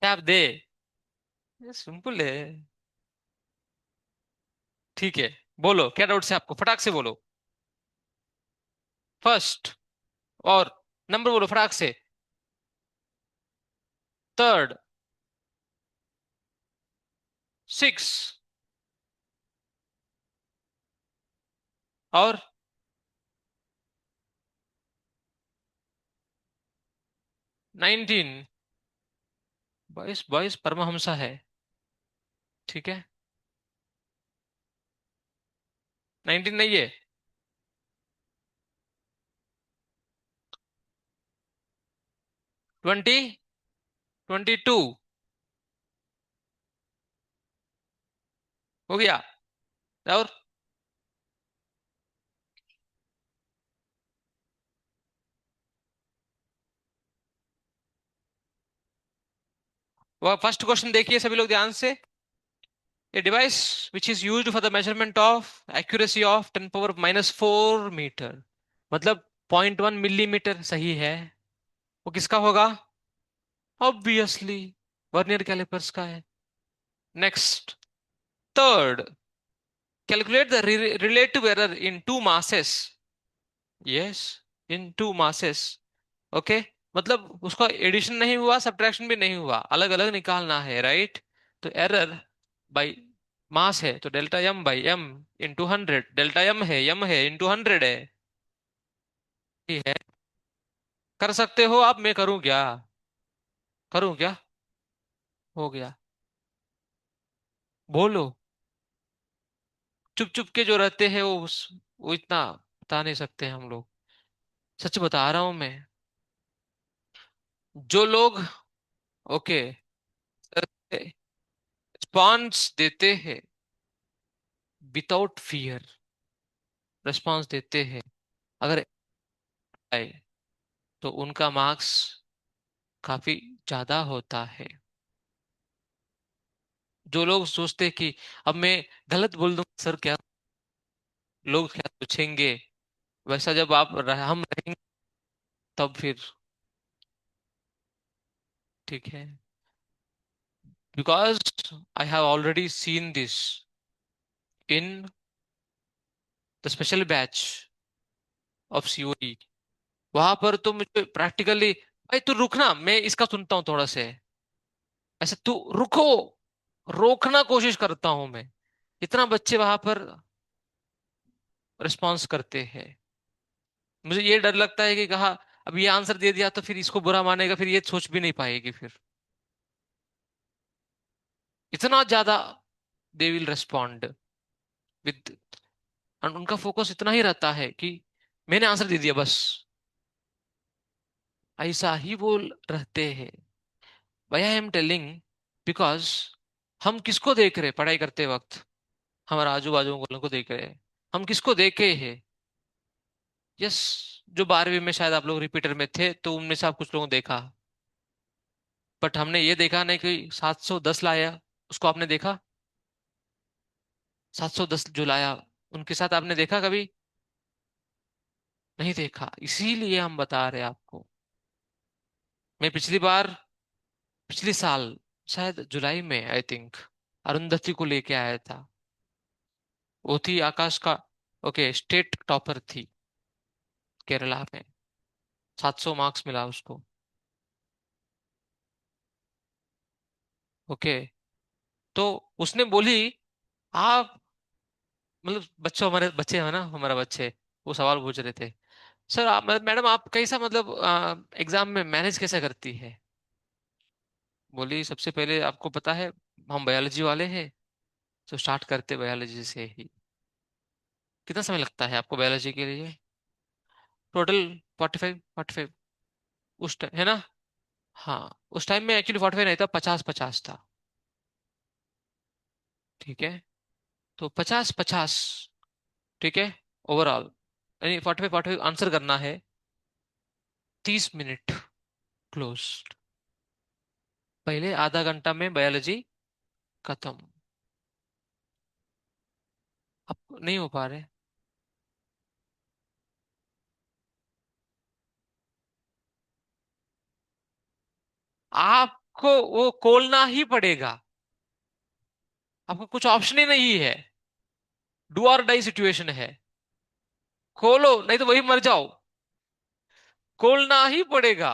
क्या आप दे? ये सिंपल है। ठीक है, बोलो क्या डाउट से आपको, फटाक से बोलो। फर्स्ट। और नंबर बोलो फटाक से। थर्ड। सिक्स। और 19। बाईस, बाईस परमहंसा है। ठीक है। 19 नहीं है। 20। 22। हो गया। और वह फर्स्ट क्वेश्चन देखिए सभी लोग ध्यान से। A device which is used for the measurement of accuracy of 10⁻⁴मीटर। मतलब 0.1 मिलीमीटर सही है। वो किसका होगा? ऑब्वियसली वर्नियर कैलिपर्स का है। Next. Third. Calculate the relative error in two masses. Yes, in two masses. Okay. मतलब उसका एडिशन नहीं हुआ, सब्ट्रैक्शन भी नहीं हुआ, अलग अलग निकालना है, राइट? तो एरर बाई मास है, तो delta m by m into 100। Delta m है इंटू 100 है। ठीक है। कर सकते हो आप, मैं करूं क्या? करूं क्या? हो गया। बोलो। चुप चुप के जो रहते हैं वो इतना बता नहीं सकते हम लोग। सच बता रहा हूं मैं। जो लोग, ओके, रिस्पॉन्स देते हैं विदाउट फियर, रिस्पॉन्स देते हैं, अगर आए तो उनका मार्क्स काफी ज्यादा होता है। जो लोग सोचते हैं कि अब मैं गलत बोल दूं सर क्या, लोग क्या पूछेंगे, वैसा जब हम रहेंगे तब फिर ठीक है। Because I have already seen this in the special batch of COE. वहां पर तो मुझे प्रैक्टिकली, भाई तू रुकना, मैं इसका सुनता हूँ थोड़ा से, ऐसे तू रुको, रोकना कोशिश करता हूं मैं। इतना बच्चे वहां पर रिस्पॉन्स करते हैं। मुझे ये डर लगता है कि कहा अब ये आंसर दे दिया तो फिर इसको बुरा मानेगा, फिर ये सोच भी नहीं पाएगी फिर। इतना ज्यादा दे विल रेस्पॉन्ड विद, उनका फोकस इतना ही रहता है कि मैंने आंसर दे दिया बस। ऐसा ही वो रहते हैं। Why I am telling, because हम किसको देख रहे हैं पढ़ाई करते वक्त? हमारा आजू बाजू वालों को देख रहे हैं। हम किसको देखे हैं? यस। जो 12वीं में शायद आप लोग रिपीटर में थे तो उनमें से आप कुछ लोगों को देखा। बट हमने ये देखा नहीं कि 710 लाया, उसको आपने देखा? 710 जो लाया, उनके साथ आपने देखा कभी? नहीं देखा, इसीलिए हम बता रहे हैं आपको। मैं पिछली बार, पिछले साल, शायद जुलाई में आई थिंक, अरुंधति को लेके आया था। वो थी आकाश का, ओके, स्टेट टॉपर थी केरला में। 700 मार्क्स मिला उसको। ओके। तो उसने बोली, आप, मतलब बच्चों, हमारे बच्चे हैं ना, हमारा बच्चे, वो सवाल पूछ रहे थे, सर आप, मैडम आप कैसा, मतलब एग्जाम में मैनेज कैसे करती है? बोली सबसे पहले आपको पता है हम बायोलॉजी वाले हैं, तो स्टार्ट करते बायोलॉजी से ही। कितना समय लगता है आपको बायोलॉजी के लिए? टोटल 45, 45 उस टाइम है ना? हाँ। उस टाइम में एक्चुअली 45 नहीं था, 50-50 था। ठीक है। तो 50-50। ठीक है। ओवरऑल यानी 45-45 आंसर करना है। 30 मिनट क्लोज। पहले आधा घंटा में बायोलॉजी खत्म। अब नहीं हो पा रहे। को वो खोलना ही पड़ेगा। आपको कुछ ऑप्शन ही नहीं है। डू और डाई सिचुएशन है। खोलो नहीं तो वही मर जाओ। खोलना ही पड़ेगा।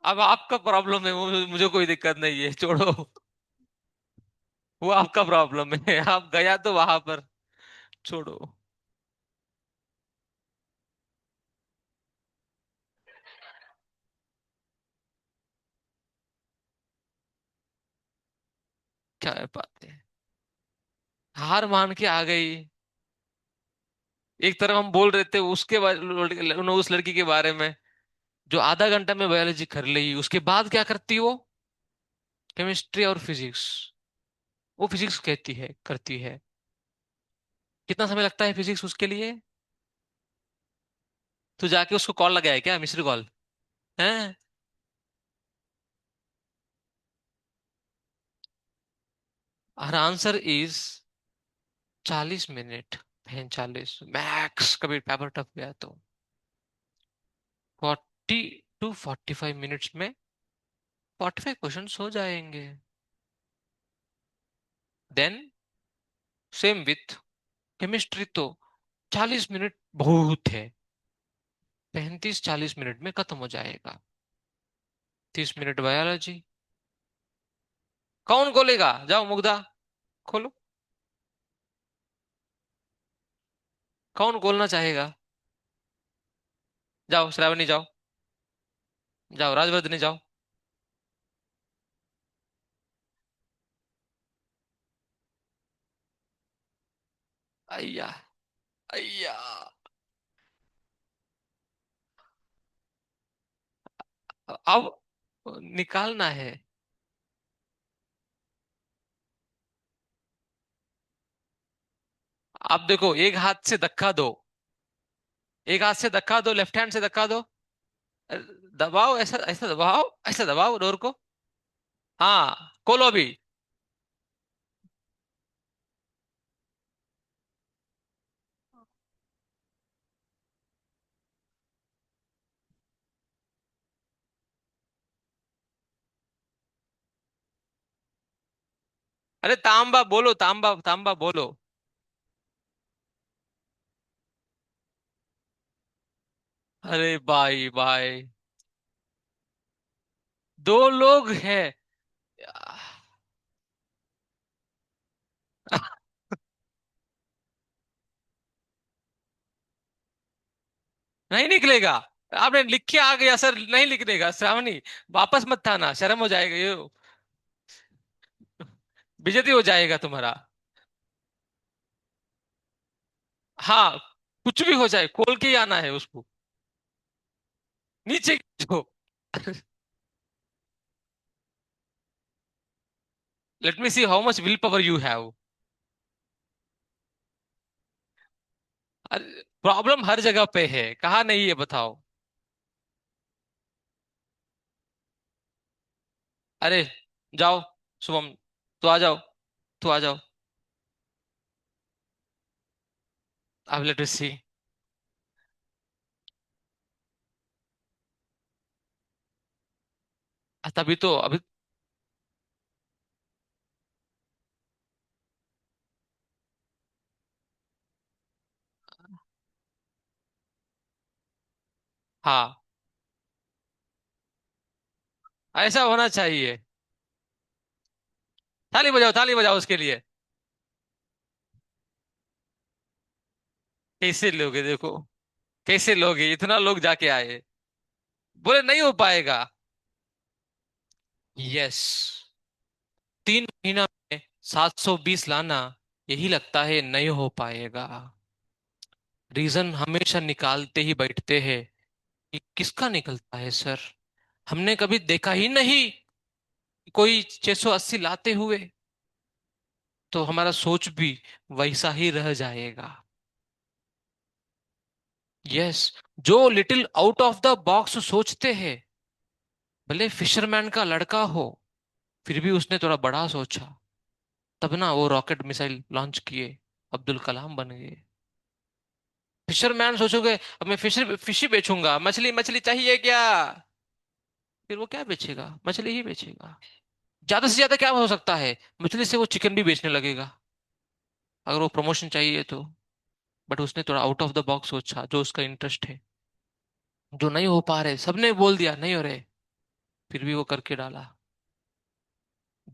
अब आपका प्रॉब्लम है, मुझे कोई दिक्कत नहीं है, छोड़ो। वो आपका प्रॉब्लम है, आप गया तो वहां पर। छोड़ो। क्या बात है। हार मान के आ गई। एक तरफ हम बोल रहे थे उसके बारे, उस लड़की के बारे में जो आधा घंटा में बायोलॉजी कर ली, उसके बाद क्या करती वो? केमिस्ट्री और फिजिक्स। वो फिजिक्स कहती है, करती है। कितना समय लगता है फिजिक्स उसके लिए? तू जाके उसको कॉल लगाया क्या, मिस्ड कॉल? है। हर आंसर इज 40 मिनट। 40 मैक्स, कभी पेपर टफ गया तो 40 to 45 मिनट्स में 45 क्वेश्चन हो जाएंगे। देन सेम विथ केमिस्ट्री तो 40 मिनट बहुत है। 35-40 मिनट में खत्म हो जाएगा। 30 मिनट बायोलॉजी। कौन खोलेगा? जाओ मुग्धा, खोलो। कौन खोलना चाहेगा? जाओ श्रावणी जाओ। जाओ राजवर्धनी जाओ। अय्या। अय्या। अब निकालना है। आप देखो, एक हाथ से धक्का दो। एक हाथ से धक्का दो, लेफ्ट हैंड से धक्का दो। दबाओ, ऐसा ऐसा दबाओ, ऐसा दबाओ डोर को। हाँ, खोलो भी। अरे तांबा बोलो, तांबा तांबा बोलो। अरे भाई भाई। दो लोग हैं। नहीं निकलेगा। आपने लिख के आ गया सर, नहीं लिखने का श्रावणी। वापस मत आना, शर्म हो जाएगा ये। बेइज्जती हो जाएगा तुम्हारा। हाँ, कुछ भी हो जाए, खोल के ही आना है उसको। नीचे जो। Let me see how much will power you have. Problem हर जगह पे है, कहाँ नहीं है बताओ? अरे जाओ शुभम, तो आ जाओ, तो आ जाओ। अब लेट मी सी। तभी तो अभी। हाँ, ऐसा होना चाहिए। ताली बजाओ, ताली बजाओ उसके लिए। कैसे लोगे देखो, कैसे लोगे, इतना लोग जाके आए। बोले नहीं हो पाएगा। यस। 3 महीना में 720 लाना, यही लगता है नहीं हो पाएगा। रीजन हमेशा निकालते ही बैठते हैं। कि किसका निकलता है सर? हमने कभी देखा ही नहीं कोई 680 लाते हुए। तो हमारा सोच भी वैसा ही रह जाएगा। यस। जो little out of the box सोचते हैं, भले फिशरमैन का लड़का हो, फिर भी उसने थोड़ा बड़ा सोचा। तब ना वो रॉकेट मिसाइल लॉन्च किए, अब्दुल कलाम बन गए। फिशरमैन सोचोगे अब मैं फिश ही बेचूंगा, मछली मछली चाहिए क्या, फिर वो क्या बेचेगा, मछली ही बेचेगा। ज्यादा से ज्यादा क्या हो सकता है, मछली से वो चिकन भी बेचने लगेगा, अगर वो प्रमोशन चाहिए तो। बट उसने थोड़ा आउट ऑफ द बॉक्स सोचा, जो उसका इंटरेस्ट है, जो नहीं हो पा रहे, सबने बोल दिया नहीं हो रहे, फिर भी वो करके डाला।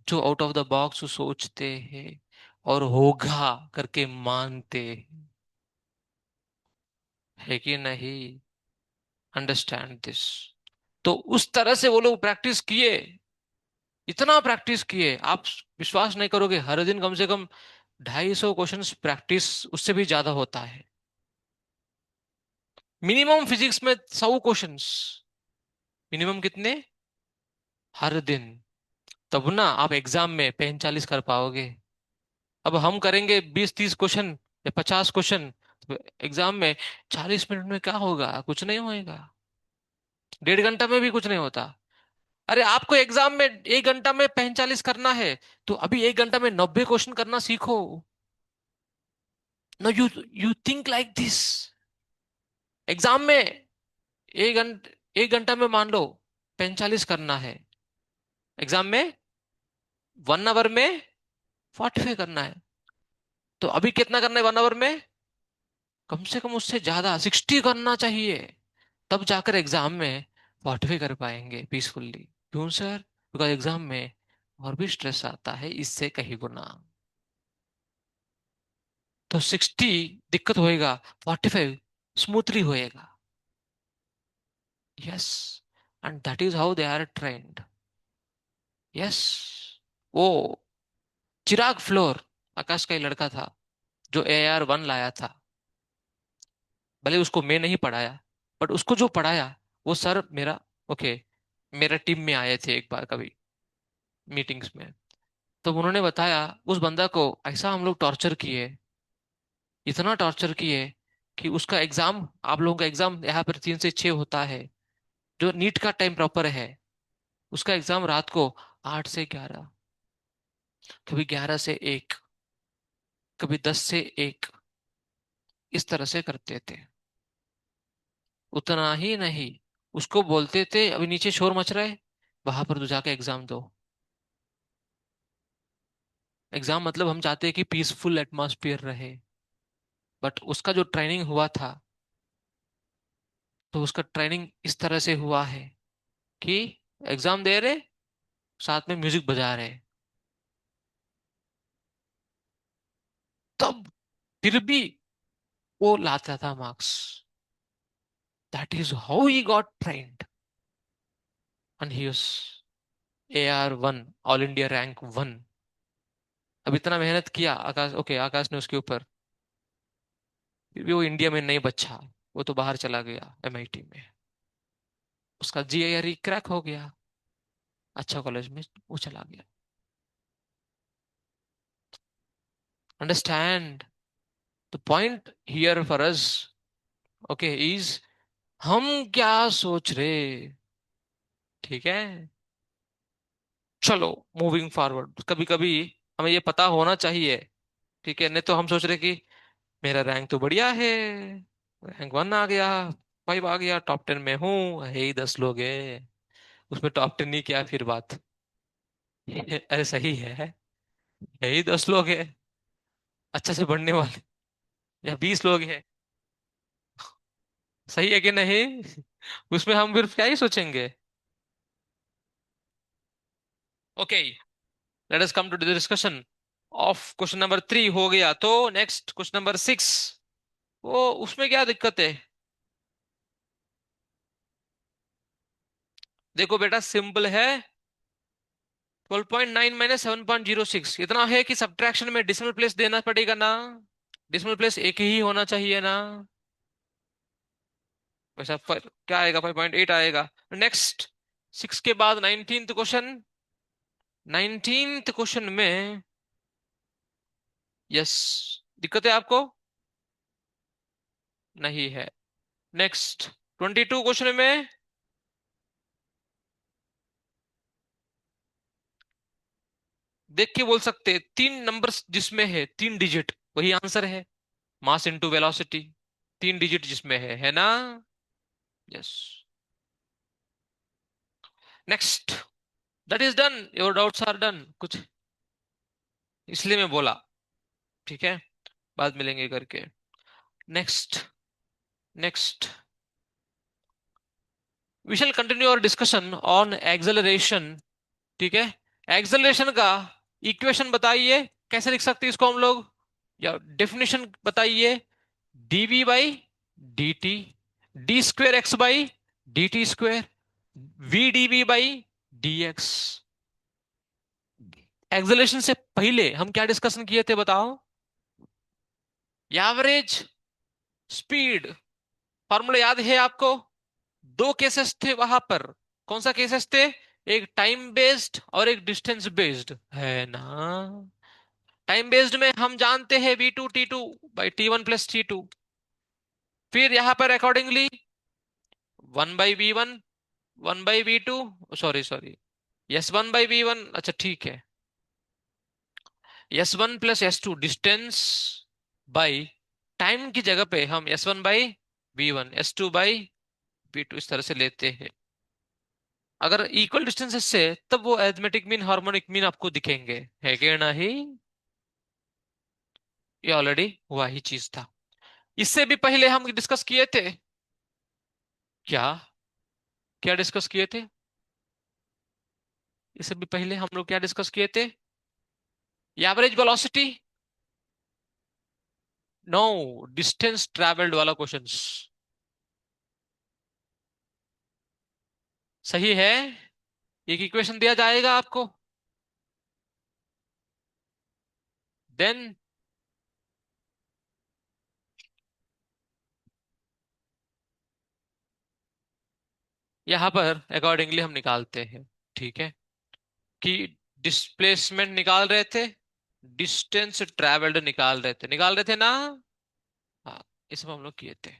जो आउट ऑफ द बॉक्स सोचते हैं और होगा करके मानते हैं, है कि नहीं? Understand this. तो उस तरह से वो लोग प्रैक्टिस किए, इतना प्रैक्टिस किए, आप विश्वास नहीं करोगे, हर दिन कम से कम 250 क्वेश्चंस प्रैक्टिस, उससे भी ज्यादा होता है मिनिमम। फिजिक्स में 100 क्वेश्चंस मिनिमम, कितने, हर दिन। तब ना आप एग्जाम में 45 कर पाओगे। अब हम करेंगे 20-30 क्वेश्चन या 50 क्वेश्चन, एग्जाम में 40 मिनट में क्या होगा, कुछ नहीं होएगा। 1.5 घंटा में भी कुछ नहीं होता। अरे आपको एग्जाम में 1 घंटा में 45 करना है, तो अभी 1 घंटा में 90 क्वेश्चन करना सीखो। No, you think like this. Exam में 1 घंटा में मान लो 45 करना है, एग्जाम में 1 आवर में 45 करना है, तो अभी कितना करना है 1 आवर में, कम से कम उससे ज्यादा 60 करना चाहिए। तब जाकर एग्जाम में 45 कर पाएंगे पीसफुल्ली। क्यों सर? बिकॉज एग्जाम में और भी स्ट्रेस आता है इससे कहीं गुना। तो 60 दिक्कत होएगा, 45 स्मूथली होएगा। Yes, and that is how they are trained. Yes, वो चिराग फ्लोर, आकाश का ही लड़का था, जो AR-1 लाया था। भले उसको मैं नहीं पढ़ाया, बट उसको जो पढ़ाया वो सर मेरा, ओके, मेरा टीम में आए थे एक बार कभी मीटिंग्स में, तो उन्होंने बताया उस बंदा को ऐसा हम लोग टॉर्चर किए, इतना टॉर्चर किए कि उसका एग्जाम, आप लोगों का एग्जाम यहाँ पर 3 से 6 होता है, जो नीट का टाइम प्रॉपर है, उसका एग्जाम रात को 8 से 11, कभी 11 से 1, कभी 10 से 1, इस तरह से करते थे। उतना ही नहीं, उसको बोलते थे अभी नीचे शोर मच रहा है, वहां पर तू जाके एग्जाम दो। एग्जाम मतलब हम चाहते हैं कि पीसफुल एटमॉस्फेयर रहे, बट उसका जो ट्रेनिंग हुआ था, तो उसका ट्रेनिंग इस तरह से हुआ है कि एग्जाम दे रहे, साथ में म्यूजिक बजा रहे, तब फिर भी वो लाता था marks. That is how he got trend, and he was AR-1, all India rank 1। अब इतना मेहनत किया आकाश, ओके, आकाश ने उसके ऊपर, फिर भी वो इंडिया में नहीं बचा, वो तो बाहर चला गया MIT में, उसका GRE क्रैक हो गया, अच्छा कॉलेज में वो चला गया। Understand the point here for us, okay, is हम क्या सोच रहे, ठीक है? चलो, मूविंग फॉरवर्ड, कभी कभी हमें ये पता होना चाहिए, ठीक है, नहीं तो हम सोच रहे कि मेरा रैंक तो बढ़िया है, रैंक 1 आ गया, 5 आ गया, टॉप 10 में हूँ, है ही 10 लोग है, उसमें टॉप 10 नहीं किया फिर बात। अरे सही है ही 10 लोग है, अच्छा से बढ़ने वाले, या 20 लोग हैं, सही है कि नहीं? उसमें हम फिर क्या ही सोचेंगे। Okay, let us come to the discussion of question number 3, हो गया, तो नेक्स्ट क्वेश्चन नंबर 6, वो उसमें क्या दिक्कत है? देखो बेटा, सिंपल है, 12.9 माइनस 7.06, इतना है कि सब्ट्रैक्शन में डिसिमल प्लेस देना पड़ेगा ना, डिसिमल प्लेस एक ही होना चाहिए ना, वैसा क्या आएगा, 5.8 आएगा। नेक्स्ट, 6 के बाद 19th क्वेश्चन, 19th क्वेश्चन में, यस, दिक्कत है आपको? नहीं है। नेक्स्ट, 22 क्वेश्चन में, देख के बोल सकते हैं, 3 नंबर्स जिसमें है 3 डिजिट, वही आंसर है, मास इनटू वेलोसिटी। तीन डिजिट जिसमें है ना? Yes. Next. That is done, your doubts are done कुछ, इसलिए मैं बोला। ठीक है, बाद मिलेंगे करके। Next. Next, we shall continue our discussion on acceleration. ठीक है, एक्सेलरेशन का इक्वेशन बताइए, कैसे लिख सकते हैं इसको हम लोग, या डेफिनेशन बताइए। Dv by d t, d square x by d t square, v dv by d x. Acceleration से पहले हम क्या डिस्कशन किए थे बताओ? एवरेज स्पीड, फॉर्मूला याद है आपको? दो केसेस थे वहां पर। कौन सा केसेस थे? एक टाइम बेस्ड और एक डिस्टेंस बेस्ड, है ना? टाइम बेस्ड में हम जानते हैं v two t two by t one plus t two. फिर यहां पर accordingly one by v one, one by v two, sorry sorry, yes one by v one, अच्छा ठीक है, s one plus s two distance by time की जगह पे हम s one by v one, s two by v two इस तरह से लेते हैं। अगर इक्वल डिस्टेंसेस से, तब वो अरिथमेटिक मीन हार्मोनिक मीन आपको दिखेंगे, है क्या नहीं? ये ऑलरेडी हुआ ही चीज था। इससे भी पहले हम डिस्कस किए थे क्या? क्या डिस्कस किए थे? इससे भी पहले हम लोग क्या डिस्कस किए थे? Average velocity? No, distance travelled वाला क्वेश्चंस। सही है। एक इक्वेशन दिया जाएगा आपको, देन यहां पर अकॉर्डिंगली हम निकालते हैं। ठीक है, कि डिस्प्लेसमेंट निकाल रहे थे, डिस्टेंस ट्रेवल्ड निकाल रहे थे ना? हाँ, इसमें हम लोग किए थे।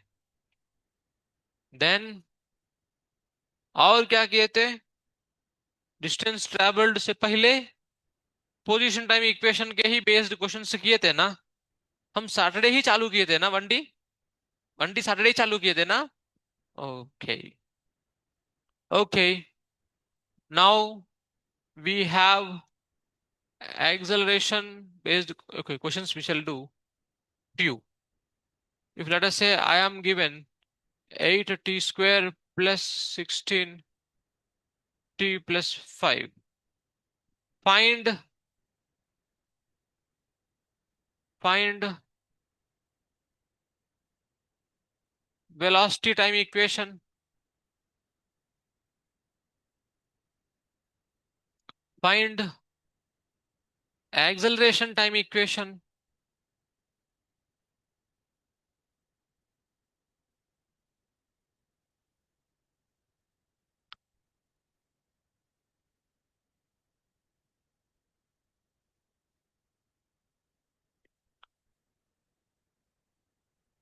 देन और क्या किए थे? डिस्टेंस ट्रेवल्ड से पहले पोजीशन टाइम इक्वेशन के ही बेस्ड क्वेश्चन से किए थे ना? हम सैटरडे ही चालू किए थे ना वनडी? वनडी सैटरडे ही चालू किए थे ना? Okay. Okay, now we have acceleration based, okay, questions we shall do to you. If let us say I am given 8t square plus 16t plus 5, find find velocity time equation, find acceleration time equation।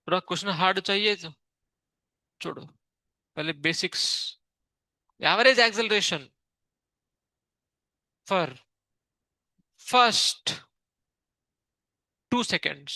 पूरा question hard चाहिए तो छोड़ो, पहले basics. Average acceleration for first 2 seconds।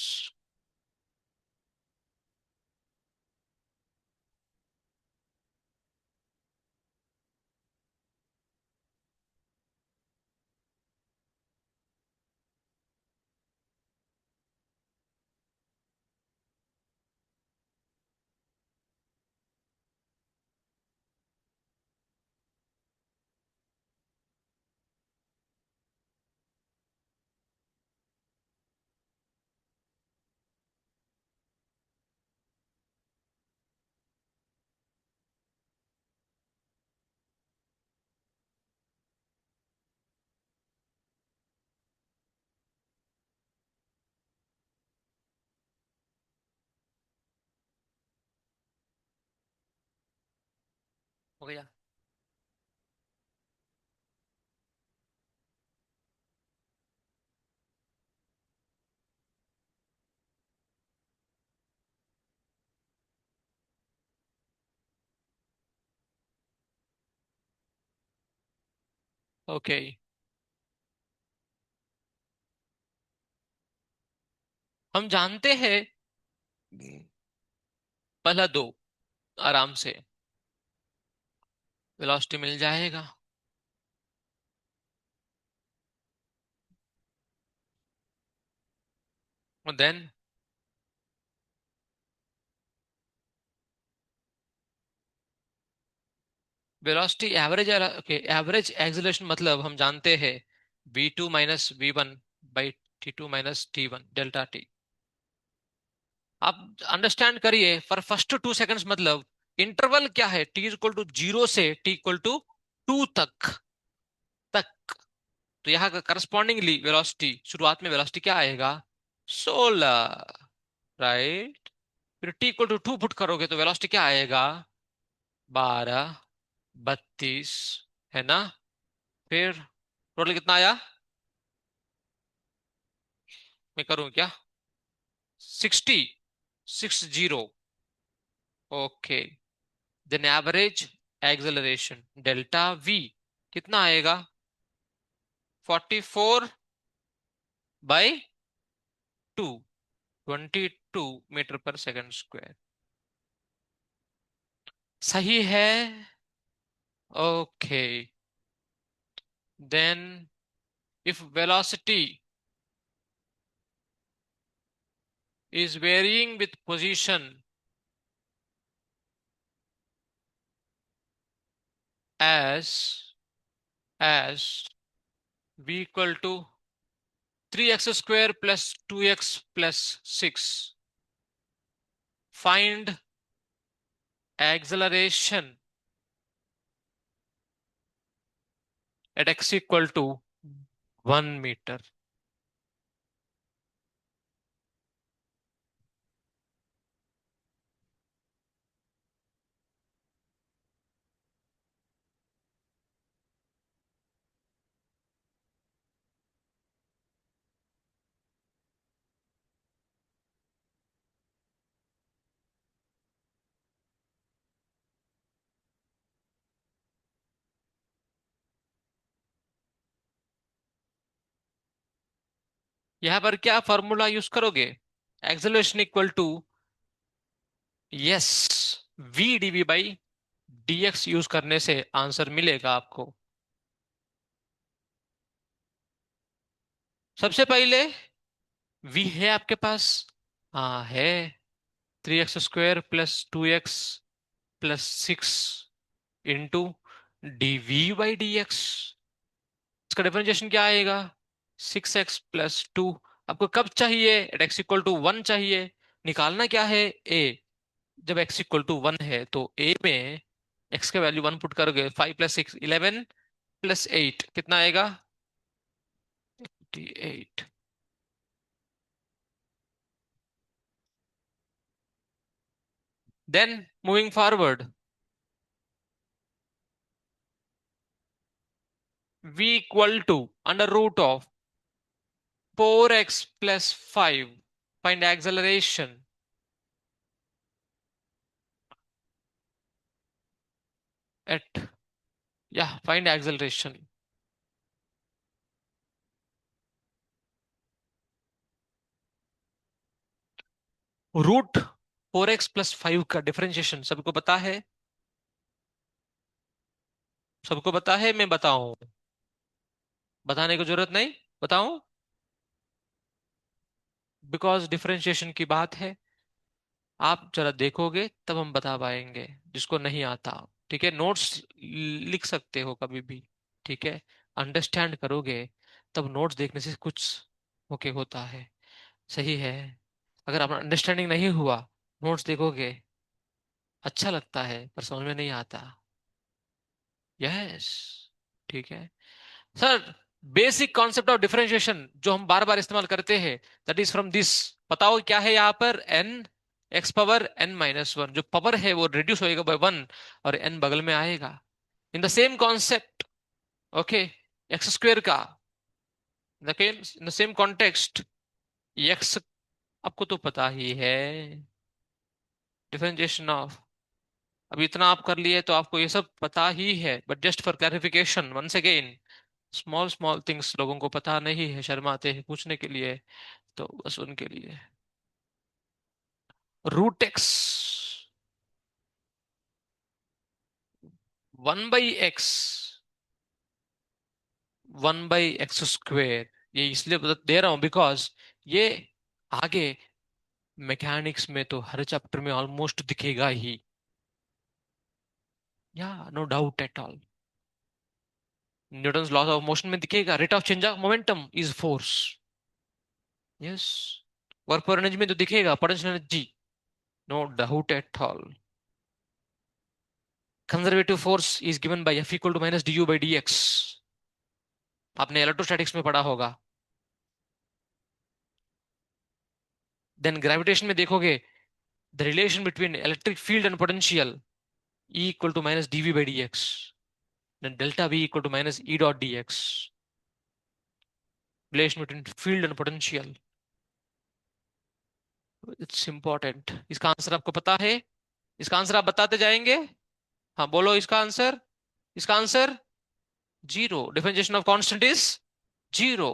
हो गया? Okay, हम जानते हैं पहला दो आराम से वेलोसिटी मिल जाएगा। और then velocity average, okay, average acceleration मतलब हम जानते हैं v2 - v1/t2 - t1 delta t. आप अंडरस्टैंड करिए, फॉर फर्स्ट 2 सेकंड्स मतलब इंटरवल क्या है, t इक्वल टू 0 से t इक्वल टू 2 तक। तो यहाँ का करस्पॉन्डिंगली वेलोसिटी, शुरुआत में वेलोसिटी क्या आएगा, 16, राइट। फिर t इक्वल टू 2 पुट करोगे तो वेलोसिटी क्या आएगा, 12, 32, है ना। फिर टोटल कितना आया, मैं करूं क्या, 60, 60, okay. Then average acceleration delta v कितना आएगा, 44/2, 22 मीटर पर सेकंड स्क्वायर। सही है, okay. Then if velocity is varying with position as v equal to 3x square plus 2x plus 6, find acceleration at x equal to 1 metre. यहां पर क्या formula use करोगे, acceleration equal to, yes, v dv by dx use करने से answer मिलेगा आपको। सबसे पहले v है आपके पास, हाँ है, 3x square plus 2x plus 6 into dv/dx। इसका डिफरेंशिएशन क्या आएगा, 6x+2। आपको कब चाहिए, एट x इक्वल टू 1 चाहिए। निकालना क्या है, a। जब x इक्वल टू 1 है तो a में x का वैल्यू 1 पुट करोगे, 5 + 6 11 + 8 कितना आएगा, 8। Then moving forward, v equal to √of 4x+5, find acceleration at, या फाइंड एक्सेलरेशन। √4x+5 का डिफरेंशिएशन सबको पता है, सबको पता है, मैं बताऊं, बताने की जरूरत नहीं, बताऊं, बिकॉज डिफरेंशिएशन की बात है। आप जरा देखोगे तब हम बता पाएंगे, जिसको नहीं आता। ठीक है, नोट्स लिख सकते हो कभी भी, ठीक है, अंडरस्टैंड करोगे तब नोट्स देखने से कुछ ओके होता है, सही है। अगर आप अंडरस्टैंडिंग नहीं हुआ, नोट्स देखोगे अच्छा लगता है पर समझ में नहीं आता। यस, ठीक है sir. Basic concept of differentiation जो हम बार बार इस्तेमाल करते हैं, दैट इज फ्रॉम दिस। बताओ क्या है यहाँ पर, n x⁻n - 1, जो पावर है वो रिड्यूस होएगा बाय 1 और n बगल में आएगा। In the same concept, okay, X square का, in the same context, x आपको तो पता ही है, डिफरेंशिएशन ऑफ, अभी इतना आप कर लिए तो आपको ये सब पता ही है, but just for clarification once again, small small things लोगों को पता नहीं है, शर्माते हैं पूछने के लिए, तो बस उनके लिए। √x 1/x, 1/x²। ये इसलिए दे रहा हूं बिकॉज ये आगे मैकेनिक्स में तो हर चैप्टर में ऑलमोस्ट दिखेगा ही। या no doubt at all, Newton's law of motion में दिखेगा, rate of change of momentum is force. Yes, work पर एनर्जी में तो दिखेगा, potential energy, no doubt at all. Conservative force is given by F equal to minus du/dx। आपने electrostatics में पढ़ा होगा। देन ग्रेविटेशन में देखोगे, the relation between electric field and potential, E equal to minus dv/dx। Then delta V equal to minus E.dx। Relation between field and potential, it's important. इसका answer आपको पता है? इसका आंसर आप बताते जाएंगे। हाँ बोलो इसका आंसर। इसका answer zero. Differentiation of constant is zero.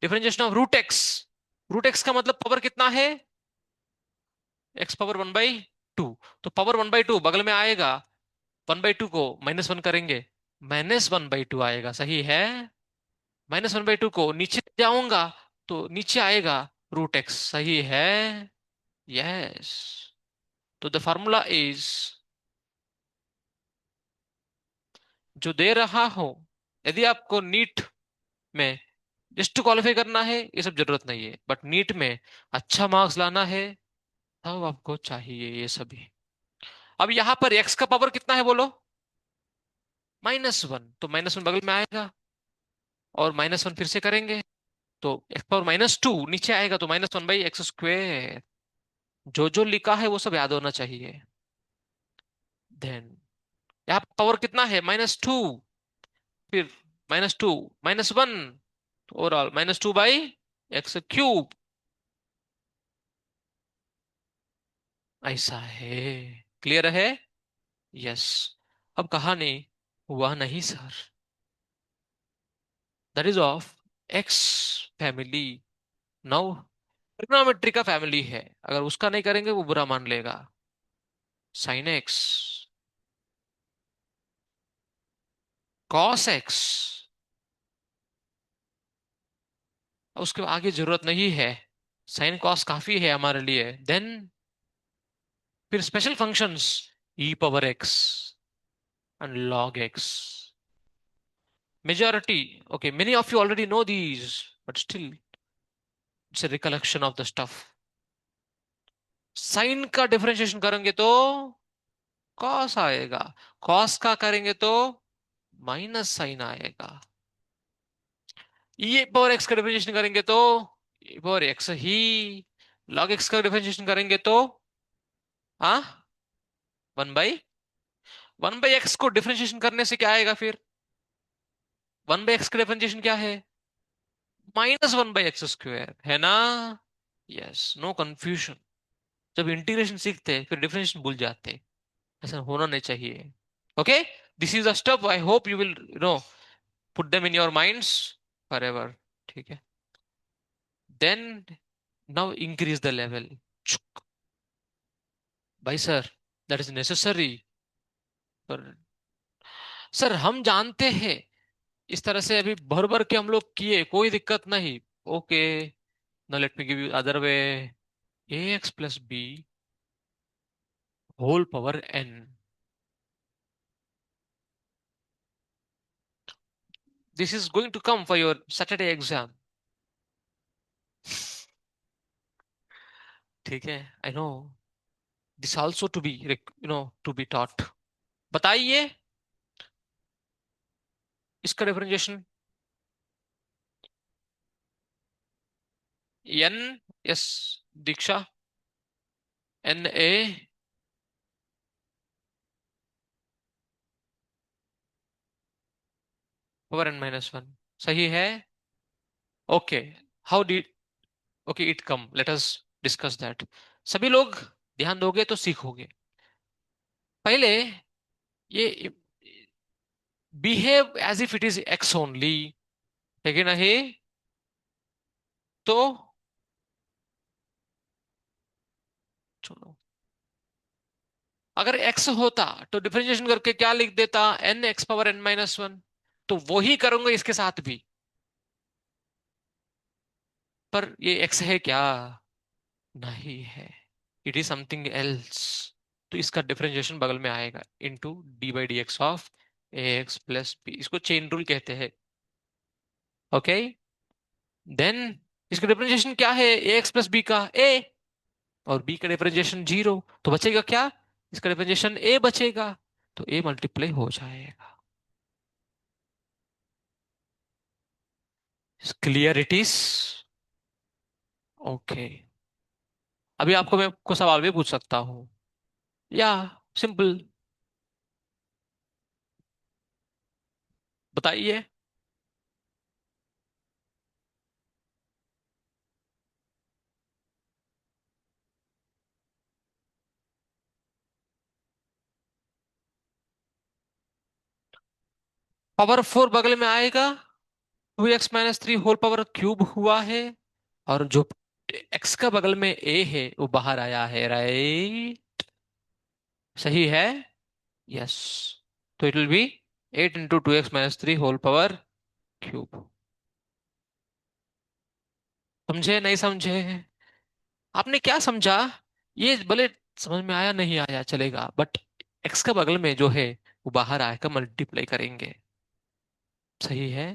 Differentiation of root x, root x का मतलब पावर कितना है? x⁻1/2। तो पावर 1/2 बगल में आएगा, 1/2 को -1 करेंगे, -1/2 आएगा, सही है। -1/2 को नीचे जाऊंगा तो नीचे आएगा रूट x, सही है। यस, तो द फार्मूला इज, जो दे रहा हो, यदि आपको नीट में जस्ट क्वालिफाई करना है ये सब जरूरत नहीं है, बट नीट में अच्छा मार्क्स लाना है तब आपको चाहिए ये सभी। अब यहां पर एक्स का पावर कितना है बोलो? -1, तो -1 बगल में आएगा और -1 फिर से करेंगे तो x⁻², नीचे आएगा तो -1/x²। जो जो लिखा है वो सब याद होना चाहिए। देन यहाँ पावर कितना है? -2, फिर -2, -1, ओवरऑल -2/x³। ऐसा है, क्लियर है? यस। अब कहानी हुआ नहीं sir, that is of x family. Now trigonometry का फैमिली है, अगर उसका नहीं करेंगे वो बुरा मान लेगा। sin x, cos x, उसके आगे जरूरत नहीं है, साइन कॉस काफी है हमारे लिए। देन फिर special functions, e⁻x and log x। Majority, okay, many of you already know these, but still it's a recollection of the stuff. Sine का डिफरेंशिएशन करेंगे तो कॉस आएगा, कॉस का करेंगे तो माइनस साइन आएगा। e⁻x का डिफरेंशिएशन करेंगे तो e⁻x ही, log x का डिफरेंशिएशन करेंगे तो हाँ 1/x को डिफरेंशिएशन करने से क्या आएगा फिर? 1/x का डिफरेंशिएशन क्या है? -1/x², है ना? Yes, no confusion. जब इंटीग्रेशन सीखते हैं फिर डिफरेंशिएशन भूल जाते हैं, ऐसा होना नहीं चाहिए। Okay, this is the stuff, I hope you will know, put them in your minds for ever. ठीक है, then now increase the level. भाई सर, दैट इज नेसेसरी। पर सर हम जानते हैं, इस तरह से अभी भर भर के हम लोग किए, कोई दिक्कत नहीं। Okay, now let me give you other way, ax plus b whole power n। This is going to come for your Saturday exam। ठीक है, I know, this also to be to be taught. बताइए इसका differentiation. n, yes Diksha, n a power n-1, सही है। Okay, how did, okay it come, let us discuss that. सभी लोग ध्यान दोगे तो सीखोगे। पहले ये behave as if it is x only, है कि नहीं? तो चलो, अगर x होता तो डिफरेंशिएशन करके क्या लिख देता, n x power n minus one. तो वही करूंगा इसके साथ भी, पर ये x है क्या? नहीं है, इट इज समथिंग एल्स। तो इसका डिफरेंशिएशन बगल में आएगा, into d by d x of a x plus b. इसको चेन रूल कहते हैं। ओके, देन इसका डिफरेंशिएशन क्या है, ए एक्स प्लस बी का ए, और बी का डिफरेंशिएशन जीरो, तो बचेगा क्या, इसका डिफरेंशिएशन ए बचेगा। तो ए मल्टीप्लाई हो जाएगा। Clear it is. ओके, अभी आपको मैं को सवाल भी पूछ सकता हूँ, या सिंपल, बताइए। पावर फोर बगल में आएगा, two x minus three whole power cube हुआ है, और जो एक्स का बगल में ए है वो बाहर आया है, राइट? सही है। यस, तो it will be eight into two x minus three whole power cube. समझे नहीं समझे? आपने क्या समझा? ये भले समझ में आया नहीं आया चलेगा, बट एक्स का बगल में जो है वो बाहर आएगा, मल्टीप्लाई करेंगे। सही है।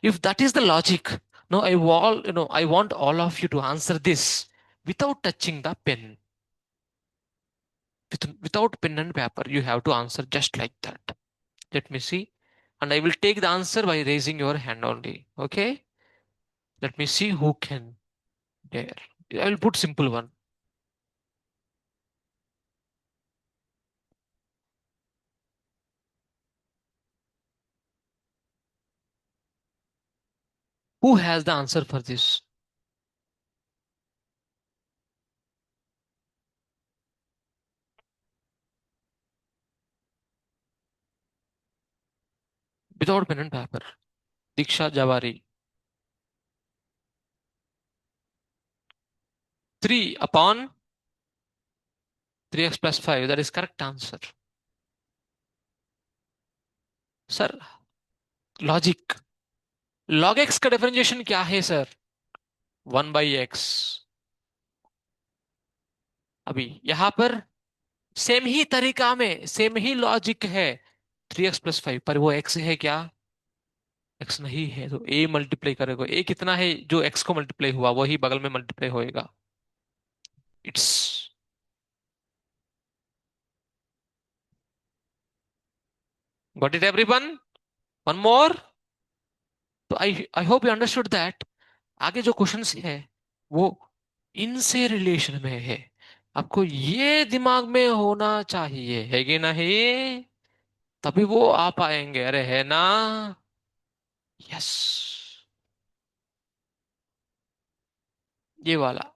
If that is the logic, no I will no I want all of you to answer this without touching the pen. Without pen and paper, you have to answer just like that. Let me see. And I will take the answer by raising your hand only. Okay? Let me see who can dare. I will put simple one. Who has the answer for this? Without pen and paper. Diksha Javari. 3 upon 3x plus 5. That is correct answer. Sir, logic. log x का differentiation क्या है sir? 1/x। अभी यहां पर same ही तरीका में same ही logic है, 3x plus 5, पर वो x है क्या? x नहीं है, तो a मल्टीप्लाई करेगा, a कितना है जो x को मल्टीप्लाई हुआ वही बगल में मल्टीप्लाई होएगा। It's got it everyone? One more. तो I I hope you understood that आगे जो क्वेश्चंस है वो इनसे रिलेशन में है। आपको ये दिमाग में होना चाहिए, है कि नहीं? तभी वो आ पाएंगे, अरे है ना? यस, ये वाला,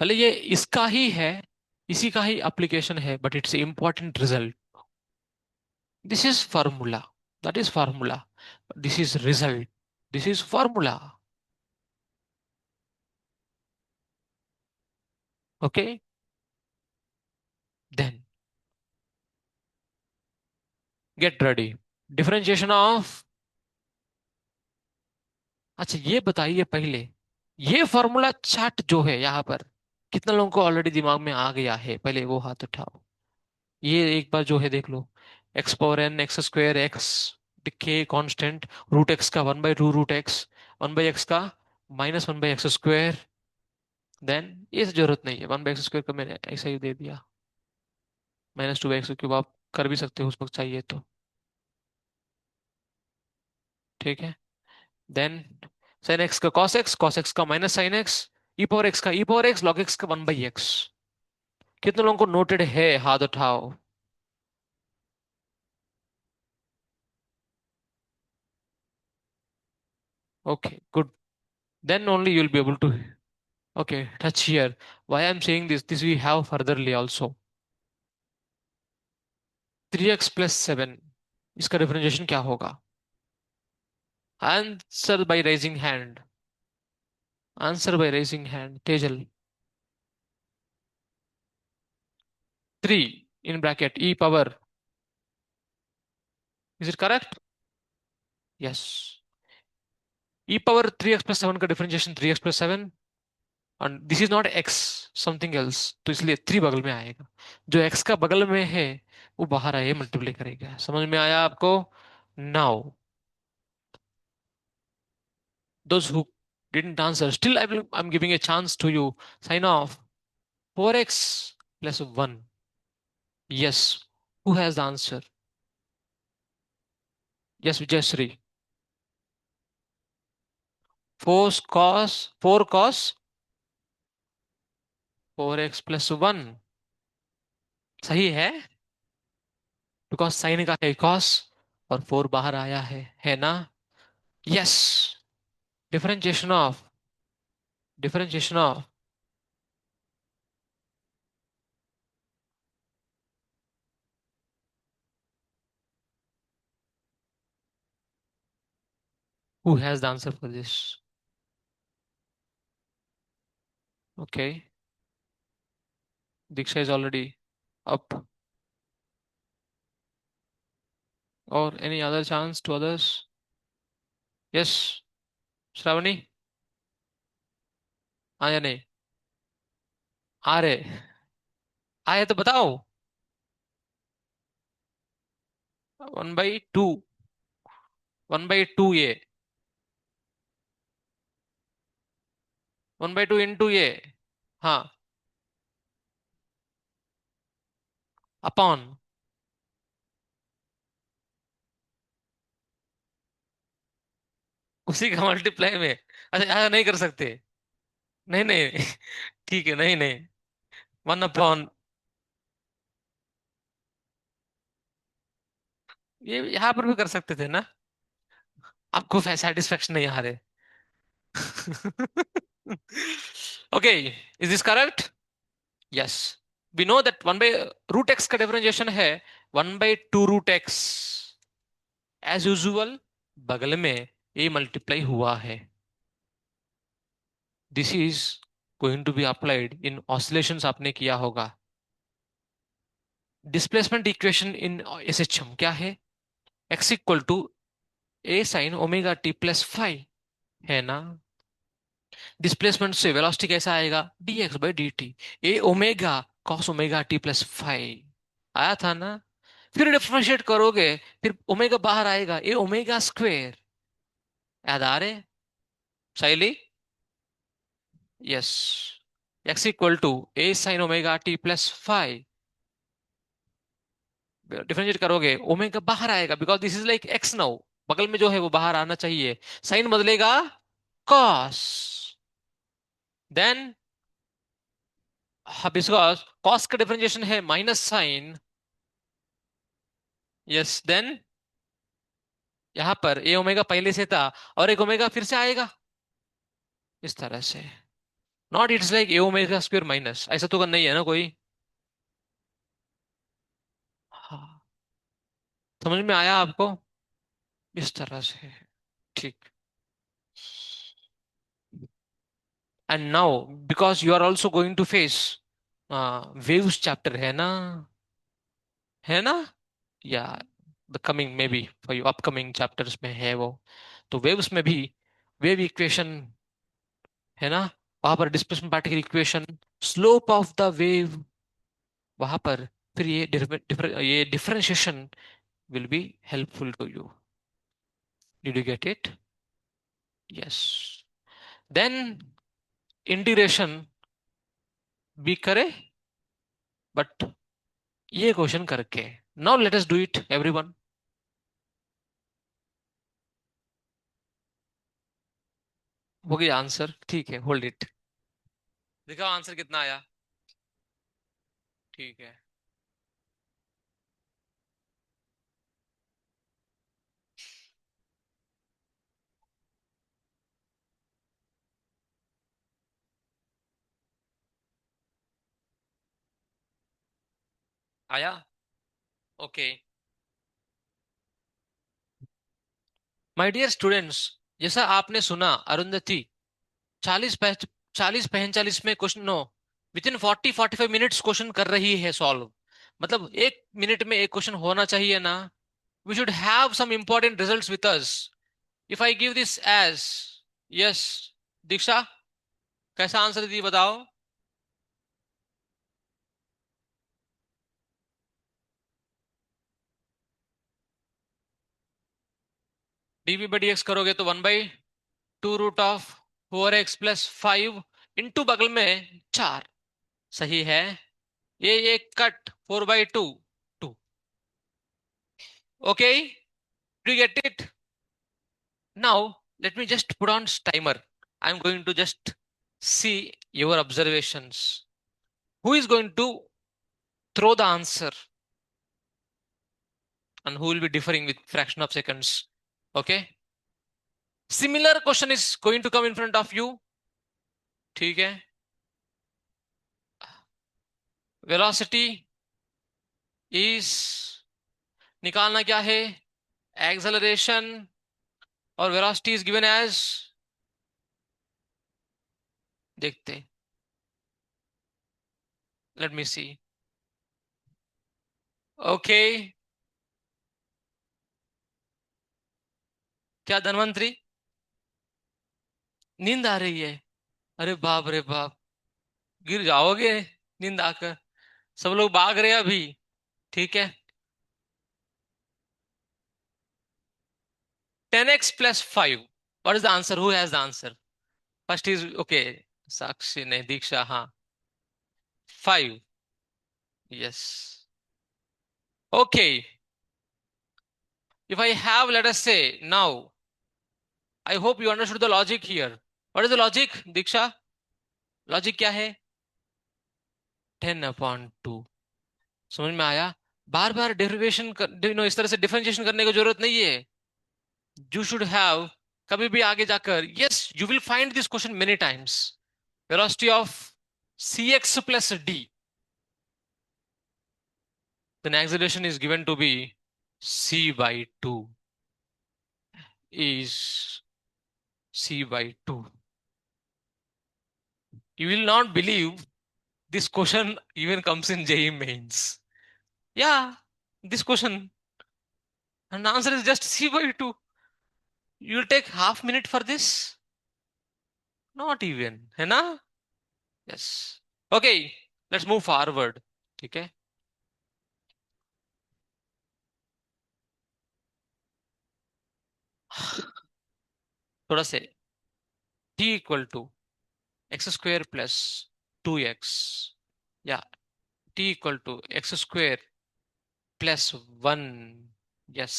भले ये इसका ही है, इसी का ही एप्लीकेशन है, but it's important result. This is formula, that is formula, this is result, this is formula. Okay, then get ready. Differentiation of, अच्छा ये बताइए पहले, ये फॉर्मूला चार्ट जो है यहाँ पर कितना लोगों को ऑलरेडी दिमाग में आ गया है? पहले वो हाथ उठाओ। ये एक बार जो है देख लो, x power n x square x के कांस्टेंट, रूट एक्स का 1/2 रूट एक्स, 1/x का -1/x स्क्वायर। देन ये जरूरत नहीं है, 1/x स्क्वायर का मैंने ऐसा ही दे दिया, -2x क्यूब आप कर भी सकते हो उस वक्त चाहिए तो। ठीक है, देन साइन एक्स का कॉस एक्स का माइनस साइन एक्स, ई पावर एक्स का ई पावर एक्स, लॉग एक्स का 1/x। कितने लोगों को नोटेड है, हाथ उठाओ। Okay good, then only you'll be able to, okay, touch here. Why I'm saying this we have furtherly also, 3x plus 7, इसका differentiation क्या होगा? Answer by raising hand, answer by raising hand, Tejal. 3 in bracket E power, is it correct? Yes. E power 3x+7 का differentiation 3x+7, और this is not x, something else, तो इसलिए 3 बगल में आएगा। जो एक्स का बगल में है वो बाहर आए मल्टीप्लाई करेगा। समझ में आया आपको? Now those who didn't answer, still I'm giving a chance to you. Sign off. 4x+1. Yes. Who has the answer? Yes, Vijayashree. 4 cos 4x+1 सही है, बिकॉज साइन का है cos और 4 बाहर आया है ना? Yes. Differentiation of, differentiation of, who has the answer for this? Okay, Diksha is already up. Or any other chance to others? Yes, Shravani, हाँ या नहीं? आ रहे? आए तो बताओ। 1/2, 1/2 ये, 1/2 इंटू ये, हाँ, अपॉन, उसी का मल्टीप्लाई में। अच्छा ऐसा नहीं कर सकते? नहीं नहीं ठीक है, नहीं नहीं, 1/, ये यहाँ पर भी कर सकते थे ना? आपको सेटिस्फेक्शन नहीं आ रहे? Okay, is this correct? Yes. We know that 1/√x का डिफरेंशिएशन है 1/2√x। एज यूजुअल बगल में a मल्टीप्लाई हुआ है। This is going to be applied in oscillations, आपने किया होगा। डिस्प्लेसमेंट इक्वेशन इन एसएचएम क्या है? x equal to a sine omega t plus five, है ना? डिस्प्लेसमेंट से वेलोसिटी कैसा आएगा? dx/dt, a omega cos omega t plus five, आया था ना? फिर डिफरेंशिएट करोगे, फिर ओमेगा बाहर आएगा, a ओमेगा स्क्वेयर। याद आ रहे? Saili? Yes. x equal to a sine omega t plus five, differentiate करोगे ओमेगा बाहर आएगा, because this is like x now, बगल में जो है वो बाहर आना चाहिए। साइन बदलेगा कॉस, देन बिकॉज कॉस का डिफरेंशिएशन है माइनस साइन। यस, देन यहां पर ए ओमेगा पहले से था और एक ओमेगा फिर से आएगा, इस तरह से। Not it's like a omega square minus, ऐसा तो नहीं है ना कोई? हाँ, समझ में आया आपको? इस तरह से, ठीक। And now because you are also going to face waves chapter, है ना? है ना? या the coming may be for you upcoming chapters में है वो। तो वेव्स में भी वेव इक्वेशन, है ना? वहां पर displacement particle equation, slope of the wave, वहां पर फिर ये differentiation will be helpful to you. Did you get it? Yes. Then integration भी करे, बट ये क्वेश्चन करके। Now let us do it everyone. हो गया आंसर? ठीक है, होल्ड इट। दिखाओ आंसर कितना आया। ठीक है, आया? ओके। माय डियर स्टूडेंट्स, जैसा आपने सुना अरुंधति 40 45 में question, no, within 40 45 minutes question कर रही है सॉल्व। मतलब 1 मिनट में एक क्वेश्चन होना चाहिए ना. We should have some important results with us. If I give this as, yes, Diksha, कैसा आंसर दी बताओ. डीवी बाई डी एक्स करोगे तो 1/2 √4x + 5 इंटू बगल में 4. सही है. ये cut 4/2 2. Okay, do get it. Now let me just put on timer. I am going to just see your observations. Who is going to throw the answer and who will be differing with fraction of seconds. Okay, similar question is going to come in front of you. ठीक है. velocity is, निकालना क्या है, acceleration, और velocity is given as, देखते हैं. let me see. Okay, क्या धनवंतरी, नींद आ रही है. अरे बाप रे बाप, गिर जाओगे नींद आकर. सब लोग भाग रहे हैं अभी. ठीक है. 10x + 5. what is the answer? Who has the answer? First is okay. साक्षी नहीं, दीक्षा, हाँ. 5. Yes. Okay. If I have, let us say, now, I hope you understood the logic here. What is the logic, Diksha? Logic क्या है? 10/2. समझ में आया? बार बार derivation इस तरह से डिफरेंशिएशन करने की जरूरत नहीं है. You should have, कभी भी आगे जाकर, yes, you will find this question many times. Velocity of cx plus d. Then acceleration is given to be c/2 is c/2. You will not believe this question even comes in JEE mains. Yeah, this question. And the answer is just c/2. You'll take half minute for this? Not even, है ना? Yes. Okay, let's move forward. ठीक है. थोड़ा से. t equal to x square plus 2x. Yeah, t equal to x square plus 1. Yes.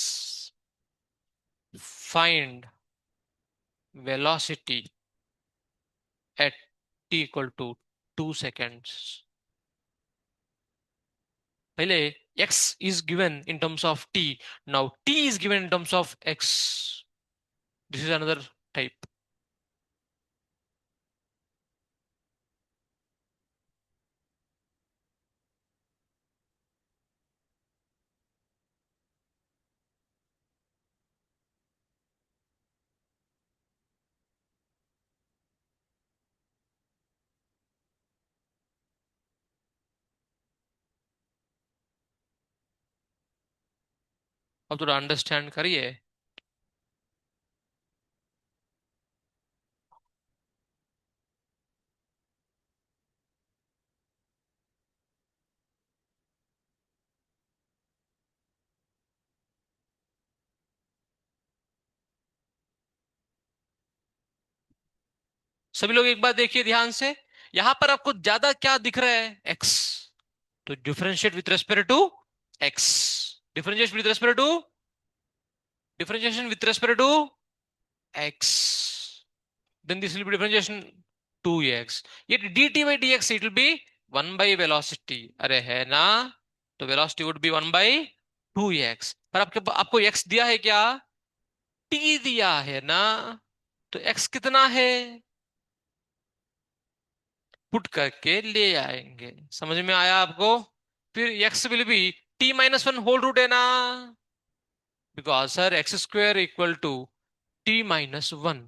Find velocity at t equal to 2 seconds. पहले x is given in terms of t. Now t is given in terms of x. This is another type. अब थोड़ा understand करिए. सभी लोग एक बात देखिए ध्यान से. यहां पर आपको ज्यादा क्या दिख रहा है? x. तो differentiate with respect to x. Differentiate with respect to, differentiation with respect to x. Then this will be differentiation 2x. Yet dt by dx it will be 1 by velocity. अरे है ना. तो velocity would be 1 by 2x. पर आपको x दिया है क्या? t दिया है ना. तो x कितना है? पुट करके ले आएंगे. समझ में आया आपको? फिर x will be t-1 whole root है ना. Because sir x square equal to t-1.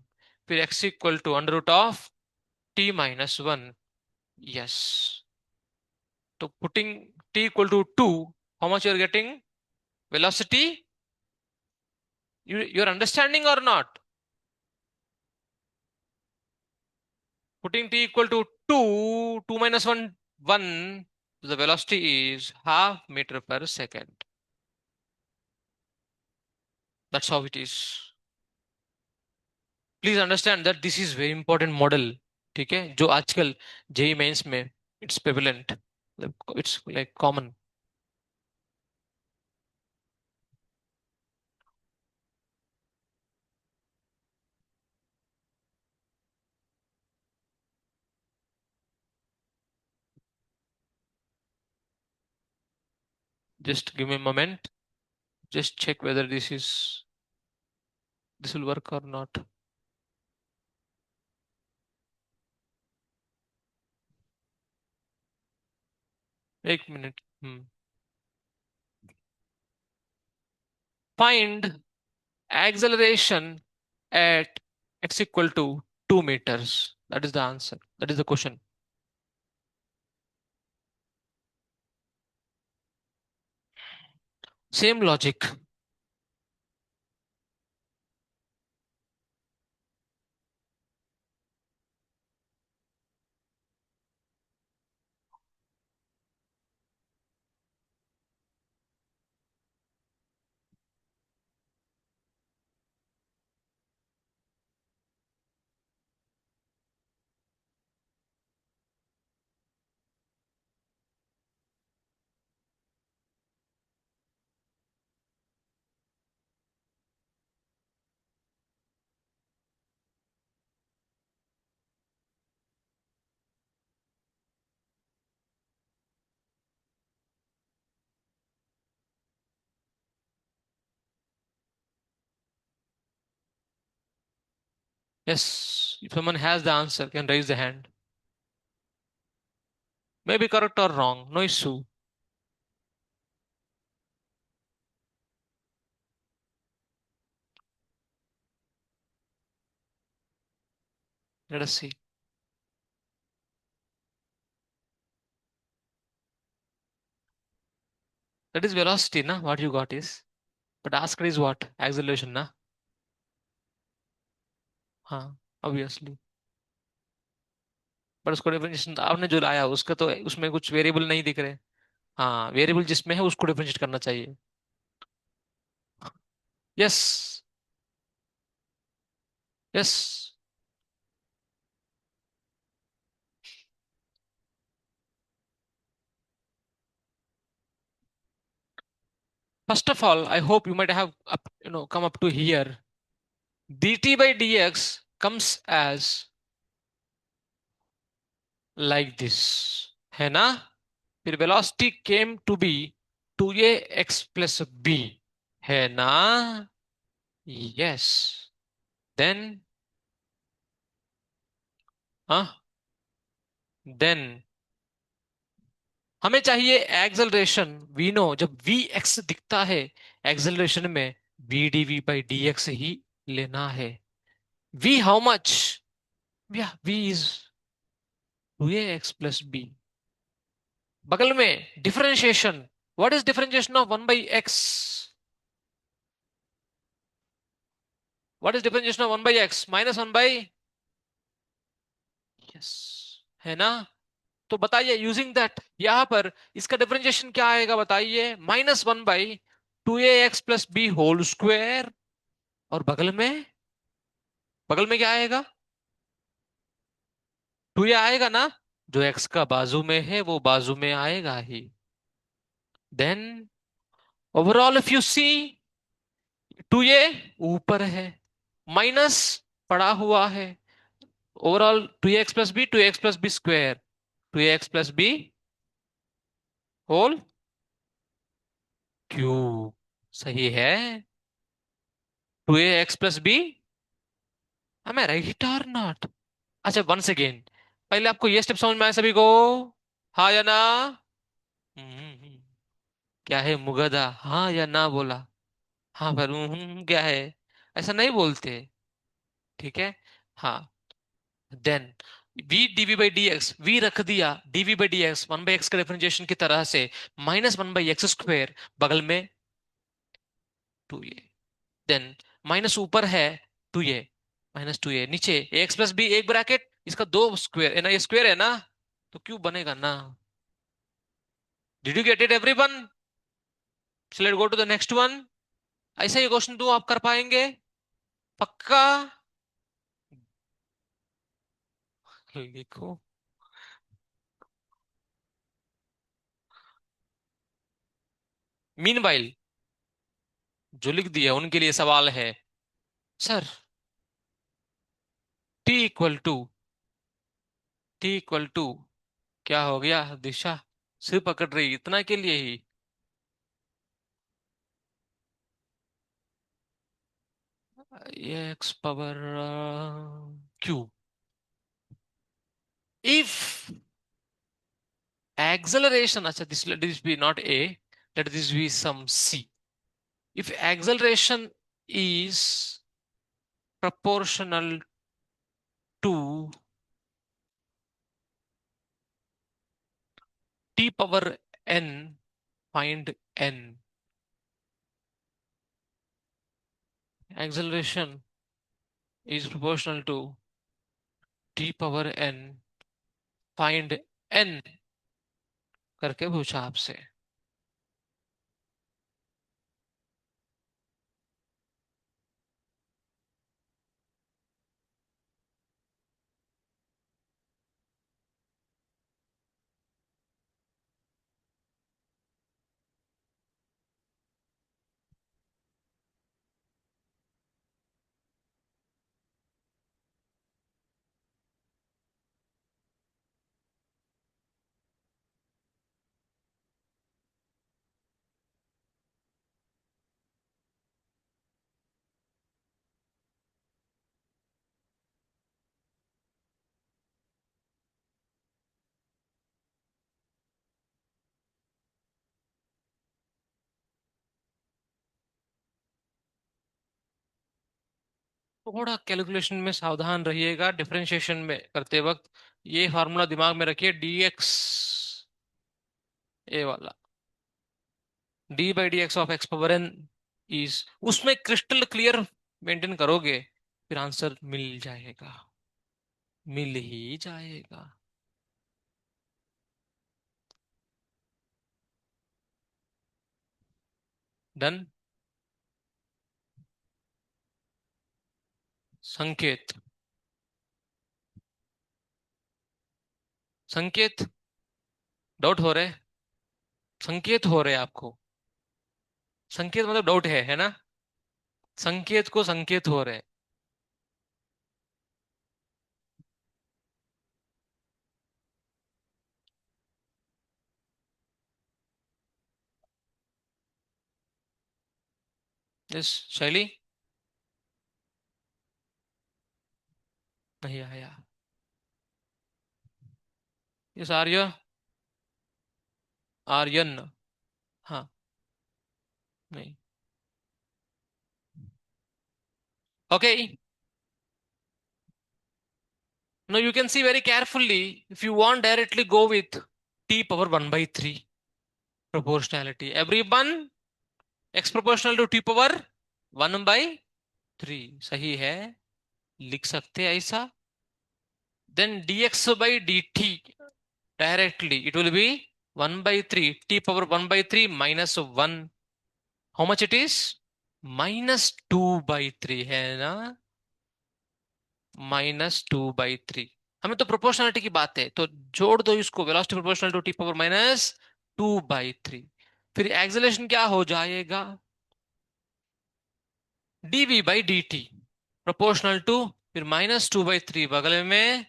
फिर x equal to under root of t-1. Yes. तो putting t equal to 2, how much you are getting? Velocity? You're understanding or not? Putting t equal to 2, 2 minus 1, 1, the velocity is half meter per second. That's how it is. Please understand that this is very important model. ठीक है, जो आजकल JEE mains में it's prevalent, it's like common. Just give me a moment, just check whether this will work or not. एक minute. Find acceleration at x equal to 2 meters. That is the answer. That is the question. Same logic. Yes, if someone has the answer, can raise the hand. Maybe correct or wrong, no issue. Let us see. That is velocity, na? What you got is. But asked is what? Acceleration, na? हाँ, obviously. पर उसको differentiation आपने जो लाया उसका तो उसमें कुछ वेरिएबल नहीं दिख रहे. हाँ, वेरिएबल जिसमें है उसको डिफरेंशिएट करना चाहिए. Yes. Yes. First of all, I hope you might have come up to here. dt by dx comes as like this, है ना? फिर velocity came to be 2ax plus b, है ना? Yes. Then, हाँ, then हमें चाहिए acceleration. We know जब v x दिखता है एक्सेलरेशन में, v d v by d x ही लेना है. V how much? V is 2ax plus b. बगल में differentiation. What is differentiation of 1/x? What is differentiation of 1/x? -1/. Yes, है ना? तो बताइए यूजिंग दैट यहां पर इसका डिफरेंशिएशन क्या आएगा बताइए? -1/2ax plus b whole square. और बगल में क्या आएगा? 2a आएगा ना? जो x का बाजू में है वो बाजू में आएगा ही. Then overall if you see, 2a ऊपर है, माइनस पड़ा हुआ है. Overall 2x plus b square. 2x plus b whole cube. सही है. 2ax plus b. am I right or not? अच्छा, वंस अगेन, पहले आपको ये स्टेप समझ में आया सभी को? हाँ या ना? हम्म, क्या है मुगदा, हाँ या ना बोला? हाँ पर क्या है? ऐसा नहीं बोलते. ठीक है. हाँ. Then v dv by dx, v रख दिया, dv बाई dx 1/x के डिफरेंशिएशन की तरह से, -1/x² बगल में 2a, देन माइनस ऊपर है 2a, -2a नीचे ax प्लस b, एक ब्रैकेट, इसका दो स्क्वायर है ना, ये स्क्वायर है ना, तो क्यूब बनेगा ना। Did you get it everyone? So let's go to the next one. ऐसा ये क्वेश्चन दो आप कर पाएंगे पक्का? लिखो। मीनवाइल जो लिख दिया उनके लिए सवाल है, sir t equal to, t equal to, क्या हो गया दिशा, सिर पकड़ रही इतना के लिए ही। X power cube, if acceleration, अच्छा this, let this be not a, let this be some c, if acceleration is proportional to t power n, find n, acceleration is proportional to t power n, find n करके पूछा आपसे। थोड़ा calculation में सावधान रहिएगा differentiation में करते वक्त, ये फार्मूला दिमाग में रखिए, dx, ए वाला, d by d x of x power n is, उसमें क्रिस्टल क्लियर मेंटेन करोगे, फिर आंसर मिल जाएगा, मिल ही जाएगा। डन। संकेत, संकेत, डाउट हो रहे, संकेत हो रहे आपको, संकेत मतलब डाउट है ना, संकेत को संकेत हो रहे। यस शैली, नहीं आया। यस आर्य, आर्यन, हाँ, नहीं, okay. Now you can see very carefully. If you want directly go with t power 1/3 proportionality. Everyone x proportional to t power 1/3 सही है, लिख सकते हैं ऐसा। Then dx by dt directly it will be 1/3 t power 1/3 minus 1. How much it is? -2/3 है ना, -2/3। हमें तो प्रोपोर्शनलिटी की बात है, तो जोड़ दो इसको, velocity proportional to t power -2/3। फिर एक्सेलरेशन क्या हो जाएगा, dv by dt proportional to, फिर -2/3 बगल में,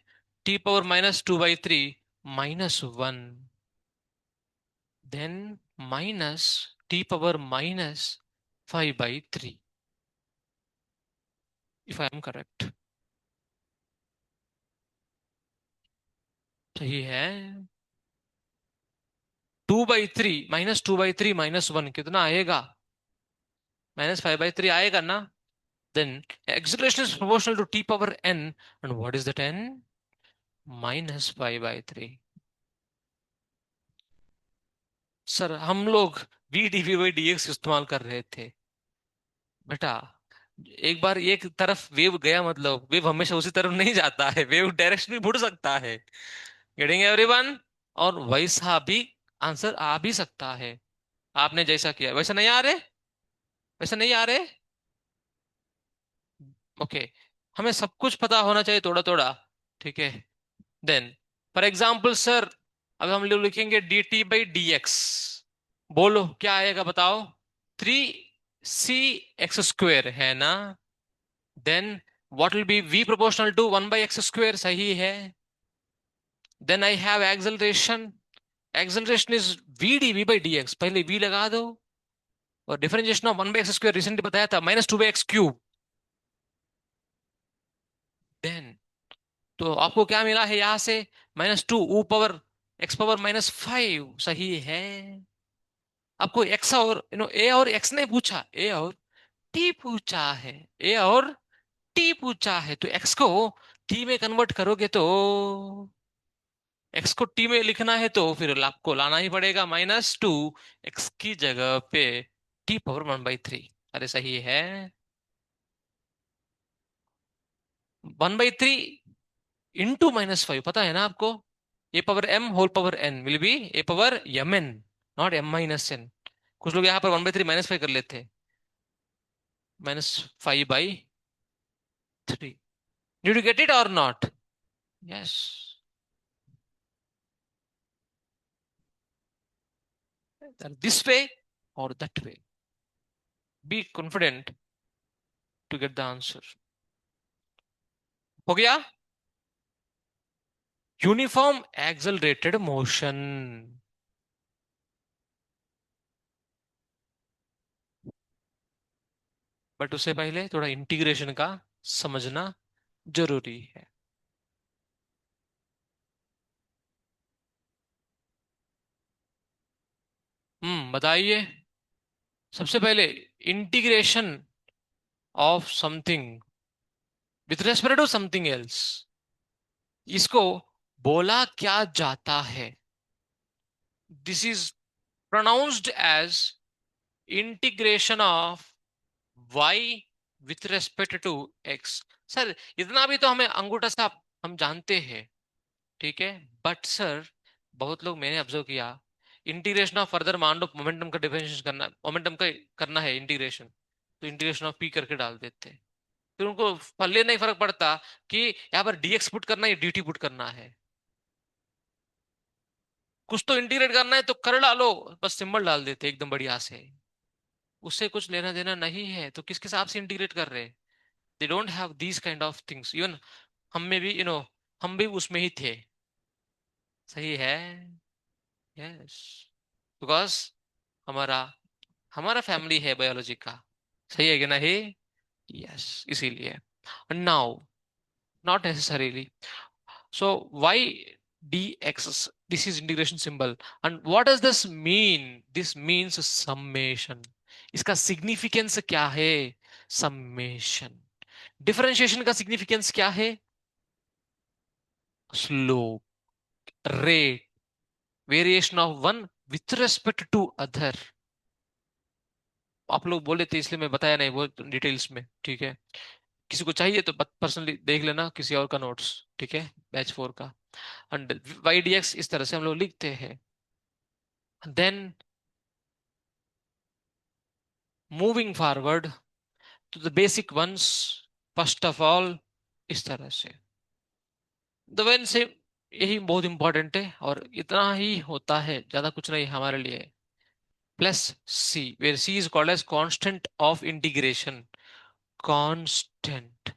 t power -2/3 -1, then minus t power -5/3, if I am correct. सही है। 2/3, -2/3 -1 कितना आएगा, -5/3 आएगा ना। Then acceleration is proportional to t power n, and what is that n? -5/3। Sir हम लोग v d v by d x इस्तेमाल कर रहे थे बेटा। एक बार एक तरफ वेव गया, मतलब वेव हमेशा उसी तरफ नहीं जाता है, वेव डायरेक्शन भी मुड़ सकता है। Getting everyone? और वैसा भी आंसर आ भी सकता है। आपने जैसा किया वैसा नहीं आ रहे, वैसा नहीं आ रहे। ओके, हमें सब कुछ पता होना चाहिए थोड़ा थोड़ा। ठीक है। देन फॉर एग्जाम्पल सर, अब हम लोग लिखेंगे d t by d x. बोलो क्या आएगा बताओ। 3c x² है ना। Then what will be v proportional to 1/x², सही है। Then I have acceleration. Acceleration is v dv by dx, पहले v लगा दो। और डिफरेंशिएशन ऑफ 1/x² रिसेंटली बताया था, -2/x³। देन तो आपको क्या मिला है यहां से? -2 ऊ पावर x⁻⁻5, सही है। आपको x और a और x नहीं पूछा, a और t पूछा है। a और t पूछा है, तो x को t में कन्वर्ट करोगे तो x को t में लिखना है तो फिर आपको लाना ही पड़ेगा -2 x की जगह पे t⁻⁻⁻3। अरे सही है। 1/3 इंटू -5 पता है ना आपको। a⁻m⁻n will be a⁻mn, not m-n। कुछ लोग यहाँ पर 1/3 -5 कर लेते हैं। -5/3। डिड यू गेट इट और नॉट? यस। दिस वे और that way, be confident to get the answer. हो गया। Uniform accelerated motion. बट उससे पहले थोड़ा इंटीग्रेशन का समझना जरूरी है। बताइए। सबसे पहले integration of something with respect to something else, इसको बोला क्या जाता है? This is pronounced as integration of y with respect to x। Sir इतना भी तो हमें अंगूठा सा हम जानते हैं, ठीक है। बट सर बहुत लोग, मैंने ऑब्जर्व किया, इंटीग्रेशन ऑफ फर्दर मान लो मोमेंटम का डिफरेंशिएशन करना, मोमेंटम का करना है इंटीग्रेशन, तो इंटीग्रेशन ऑफ p करके डाल देते हैं। फिर उनको पल्ले नहीं फर्क पड़ता कि यहाँ पर dx पुट करना है या dt पुट करना है। कुछ तो इंटीग्रेट करना है तो कर डालो, बस सिंबल डाल देते एकदम बढ़िया से। उससे कुछ लेना देना नहीं है, तो किसके हिसाब से इंटीग्रेट कर रहे हैं? They don't have these kind of things. Even हम में भी हम भी उसमें ही थे। सही है। यस। बिकॉज हमारा हमारा फैमिली है बायोलॉजी का। सही है कि नहीं? यस, इसीलिए। Now not necessarily. So why dx? This is integration symbol. And what does this mean? This means summation. इसका significance क्या है? Summation. Differentiation का significance क्या है? Slope, rate, variation of one with respect to other. आप लोग बोले थे इसलिए मैं बताया नहीं वो डिटेल्स में, ठीक है। किसी को चाहिए तो पर्सनली देख लेना किसी और का नोट्स, ठीक है, बैच 4 का। एंड वाई डी एक्स इस तरह से हम लोग लिखते हैं। Then moving forward to the basic ones, first of all इस तरह से द वेन से, यही बहुत इंपॉर्टेंट है और इतना ही होता है, ज्यादा कुछ नहीं हमारे लिए। Plus c, where c is called as constant of integration. Constant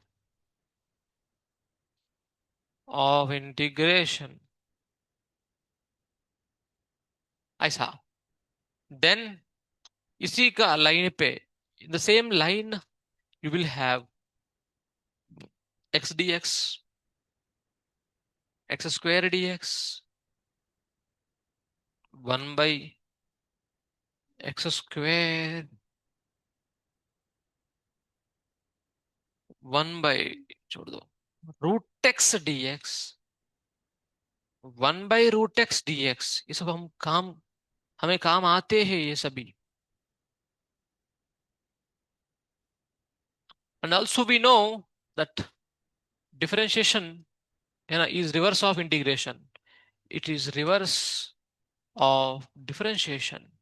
of integration, ऐसा। देन इसी का लाइन पे, in the same line you will have x d x, x² dx, 1/x², 1 by, छोड़ दो, √x dx, 1/√x dx, ये सब हमें काम आते हैं ये सभी. And also we know that differentiation है ना is reverse of integration. It is reverse of differentiation.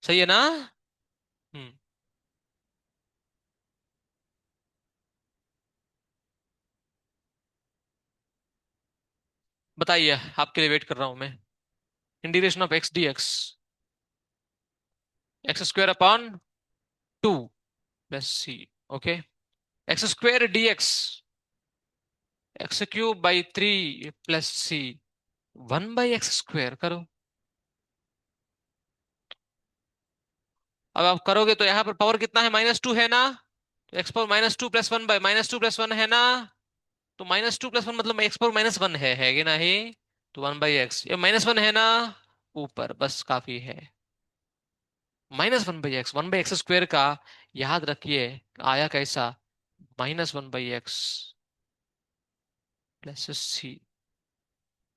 सही है ना? हम्म. बताइए, आपके लिए वेट कर रहा हूं मैं. Integration of x dx, x² upon 2 plus c. Okay. x² dx, x³ by 3 plus c. 1/x² करो. अब आप करोगे तो यहाँ पर पावर कितना है? -2 है ना? तो एक्स पावर -2 प्लस 1/-2 प्लस 1 है ना? तो -2 प्लस 1 मतलब एक्स पावर -1 है कि नहीं? तो 1/x, ये -1 है ना? ऊपर बस काफी है. -1/x, 1/x² का याद रखिए आया कैसा? -1/x plus c.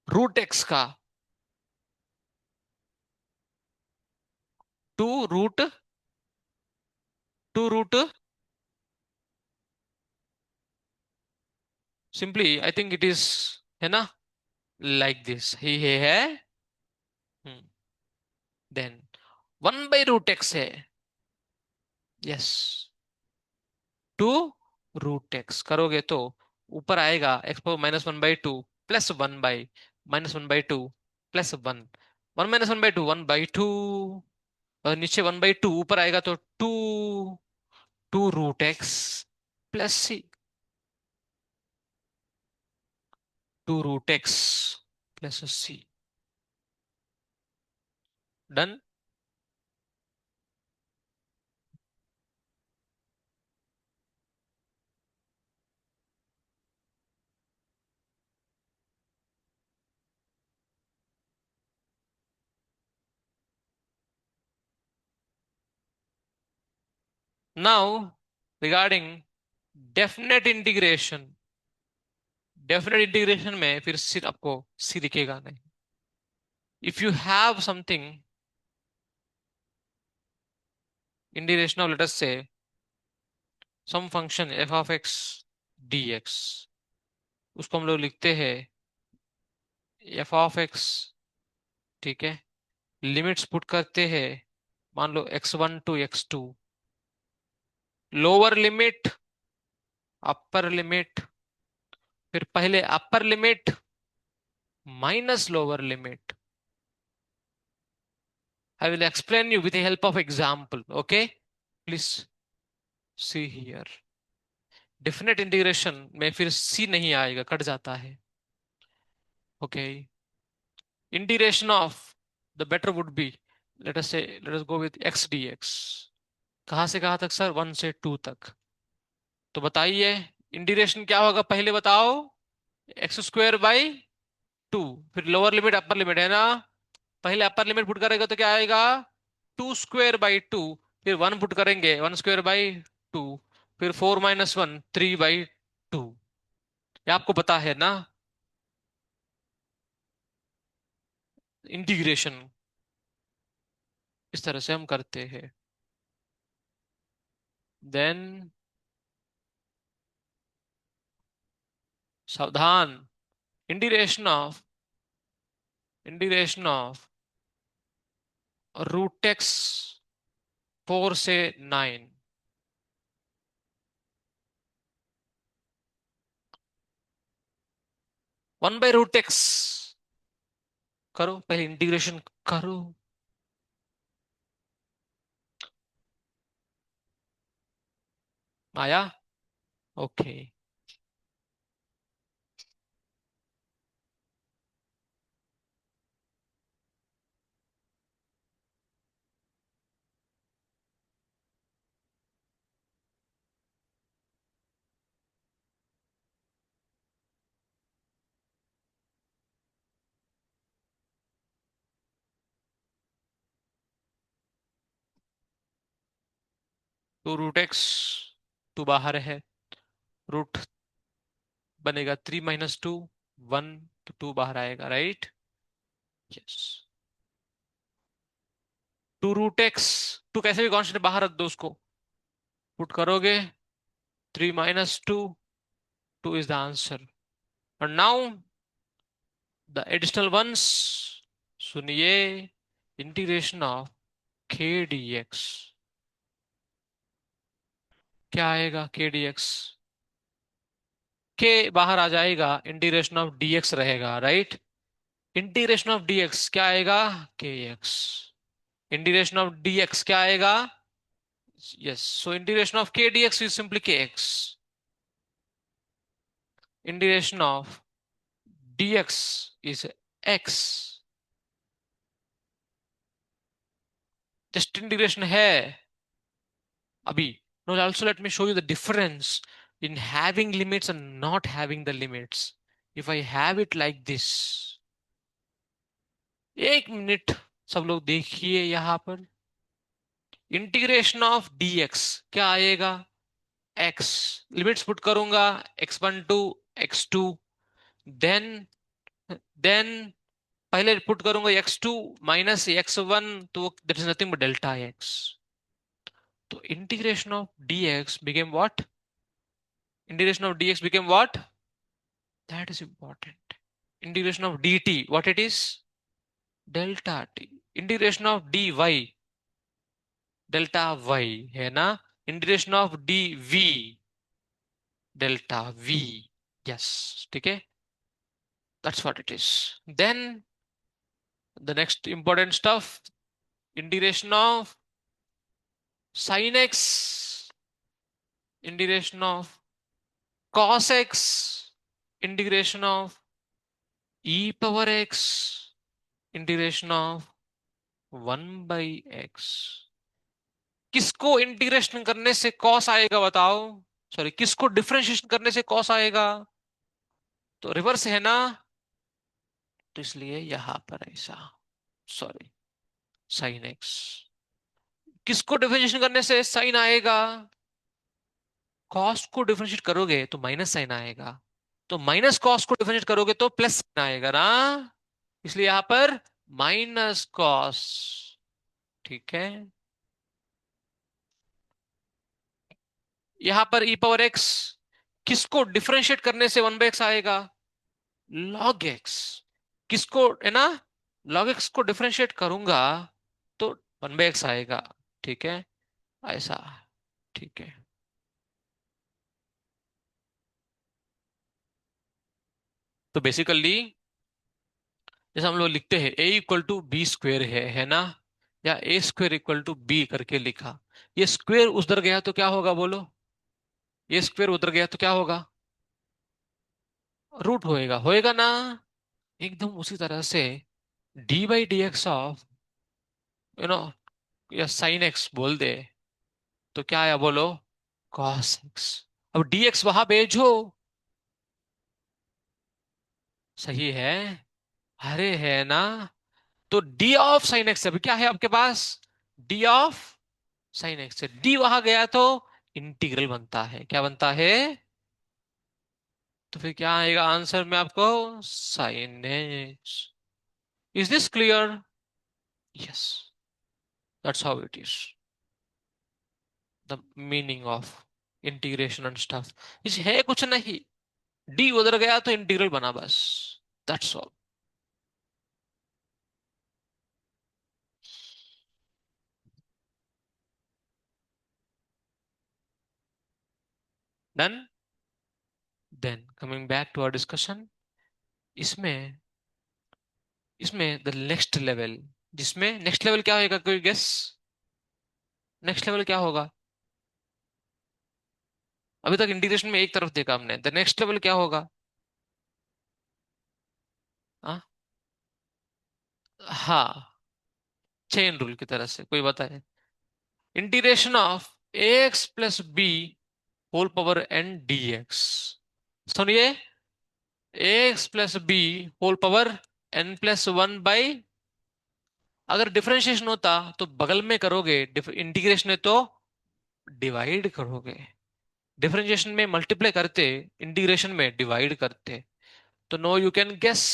√x का 2 root 2 root. Simply I think it is, है ना, लाइक दिस ही है. देन 1/√x है. यस. 2 √x करोगे तो ऊपर आएगा एक्स पावर -1/2 प्लस 1/-1/2 प्लस 1 1 - 1/2 और नीचे 1/2 ऊपर आएगा तो 2 √x plus c. 2 √x plus c. Done. Now regarding definite integration. Definite integration में फिर सिर्फ आपको सी दिखेगा नहीं. If you have something integration of, let us say, some function f(x) dx, उसको हम लोग लिखते हैं f(x), ठीक है. लिमिट्स पुट करते हैं, मान लो x1 to x2. Lower limit, upper limit, फिर पहले upper limit minus lower limit. I will explain you with the help of example. Okay, please see here. Definite integration में फिर सी नहीं आएगा, कट जाता है. Okay. Integration of the better would be, let us go with x dx. कहाँ से कहाँ तक सर? 1 से 2 तक. तो बताइए इंटीग्रेशन क्या होगा, पहले बताओ. x² बाई 2, फिर लोअर लिमिट अपर लिमिट है ना? पहले अपर लिमिट पुट करेगा तो क्या आएगा? 2² बाई 2. फिर 1 पुट करेंगे, 1² बाई 2. फिर 4 - 1 3/2. ये आपको पता है ना? इंटीग्रेशन इस तरह से हम करते हैं. देन सावधान. Integration of integration of √x 4 से 9. 1/√x करो, पहले इंटीग्रेशन करो. आया? ओके. तो √x 2 बाहर है. रूट बनेगा 3 - 2, 1, तो 2 बाहर आएगा, राइट? यस। 2√x, टू कैसे भी कांस्टेंट बाहर रख दो उसको, पुट करोगे 3 - 2, 2 इज द आंसर। और नाउ द एडिशनल वंस, सुनिए, इंटीग्रेशन ऑफ k dx, क्या आएगा k dx? k बाहर आ जाएगा, इंटीग्रेशन ऑफ dx रहेगा, राइट? इंटीग्रेशन ऑफ dx क्या आएगा? kx। इंटीग्रेशन ऑफ dx क्या आएगा? Yes, so integration of k dx is simply kx। Integration of dx is x। Just integration है अभी। Now also let me show you the difference in having limits and not having the limits. If I have it like this, एक minute, सब लोग देखिए यहां पर, integration of dx क्या आएगा? x। लिमिट्स पुट करूंगा, x1 to x2, then then पहले पुट करूंगा x2 माइनस x1, तो that is nothing but delta x। तो integration of dx became what? Integration of dx became what? That is important. Integration of dt, what it is? Delta t. Integration of dy, delta y है ना? Integration of dv, delta v। Yes, ठीक है? That's what it is. Then the next important stuff, integration of sin x, integration of cos x, integration of e power x, integration of 1/x। किसको integration करने से cos आएगा बताओ? Sorry, किसको differentiation करने से कॉस आएगा? तो रिवर्स है ना, तो इसलिए यहां पर ऐसा, सॉरी, साइन एक्स। किसको डिफरेंशिएशन करने से साइन आएगा? कॉस को डिफरेंशिएट करोगे तो माइनस साइन आएगा, तो माइनस कॉस को डिफरेंशिएट करोगे तो प्लस साइन आएगा ना, इसलिए यहां पर माइनस कॉस। ठीक है? यहां पर e पावर एक्स किसको डिफरेंशिएट करने से 1/x आएगा? Log x. किसको, है ना, लॉग एक्स को डिफरेंशिएट करूंगा तो 1/x आएगा। ठीक है? ऐसा। ठीक है? तो बेसिकली जैसे हम लोग लिखते हैं a = b² है ना, या a² = b करके लिखा, ये स्क्वेयर उधर गया तो क्या होगा बोलो? ये स्क्वेयर उधर गया तो क्या होगा? रूट होएगा, होएगा ना? एकदम उसी तरह से d/dx ऑफ, यू नो, या साइन एक्स बोल दे तो क्या आया बोलो? cos x। अब dx वहां भेजो। सही है? अरे है ना? तो d ऑफ साइन एक्स अभी क्या है आपके पास? d ऑफ साइन एक्स से d वहां गया तो इंटीग्रल बनता है। क्या बनता है? तो फिर क्या आएगा आंसर में आपको? Sine x. Is this clear? Yes, that's how it is, the meaning of integration and stuff. इस है कुछ नहीं, डी उधर गया तो इंटीग्रल बना बस, that's all. Done. Then coming back to our discussion, इसमें इसमें द नेक्स्ट लेवल, जिसमें नेक्स्ट लेवल क्या होगा, कोई गेस? नेक्स्ट लेवल क्या होगा? अभी तक इंटीग्रेशन में एक तरफ देखा हमने, द नेक्स्ट लेवल क्या होगा? हाँ, हाँ, चेन रूल की तरह से कोई बताए। Integration of ax + b whole power n dx। सुनिए, ax + b whole power n+1/, अगर डिफरेंशिएशन होता तो बगल में करोगे, इंटीग्रेशन है तो डिवाइड करोगे। डिफरेंशिएशन में मल्टीप्लाई करते, इंटीग्रेशन में डिवाइड करते। तो no you can guess.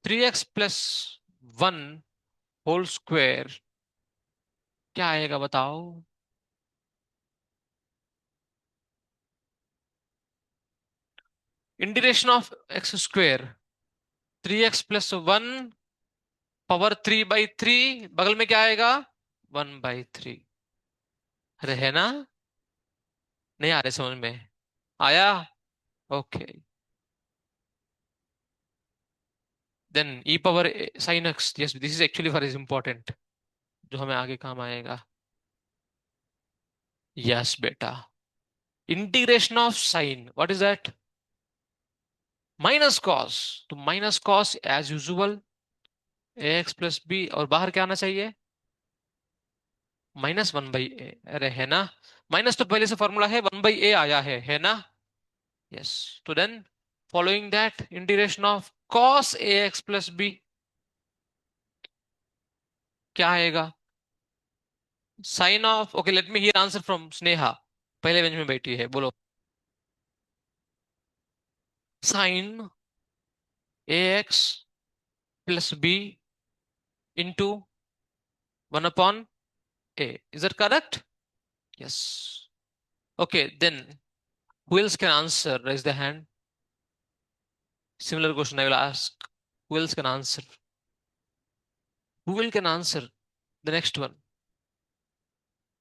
3x+1 whole square क्या आएगा बताओ। Integration of x square, 3x+1 power 3/3, बगल में क्या आएगा, 1/3। अरे है ना, नहीं आ रहे समझ में, आया। Okay, then e power sine x, yes this is actually for is important, जो हमें आगे काम आएगा। यस बेटा, integration of sine what is that, minus cos. तो minus cos as usual, ax+b, और बाहर क्या आना चाहिए, -1/a। अरे है ना, माइनस तो पहले से फॉर्मूला है, 1/a आया है ना। यस, तो then following that integration of cos ax+b क्या आएगा, sine of, okay let me hear answer from Sneha, पहले बेंच में बैठी है, बोलो। Sine ax+b into 1/a, is that correct? Yes. Okay then, who else can answer, raise the hand, similar question I will ask, who else can answer, who will can answer the next one।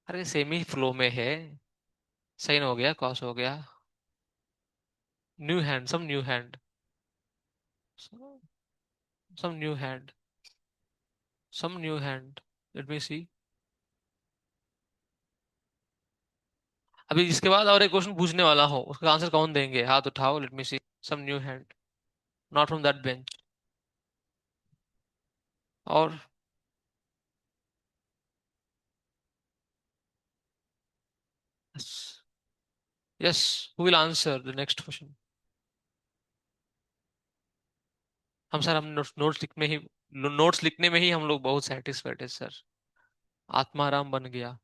अरे same ही flow में है, sine हो गया, cos हो गया, new hand, some new hand, some new hand, some new hand, let me see. अभी इसके बाद और एक क्वेश्चन पूछने वाला हो, उसका आंसर कौन देंगे, हाथ उठाओ, let me see, some new hand, not from that bench. और yes, who will answer the next question. हम सर, हम नोट्स लिखने ही, नोट्स लिखने में ही हम लोग बहुत सेटिस्फाइड है सर, आत्माराम बन गया,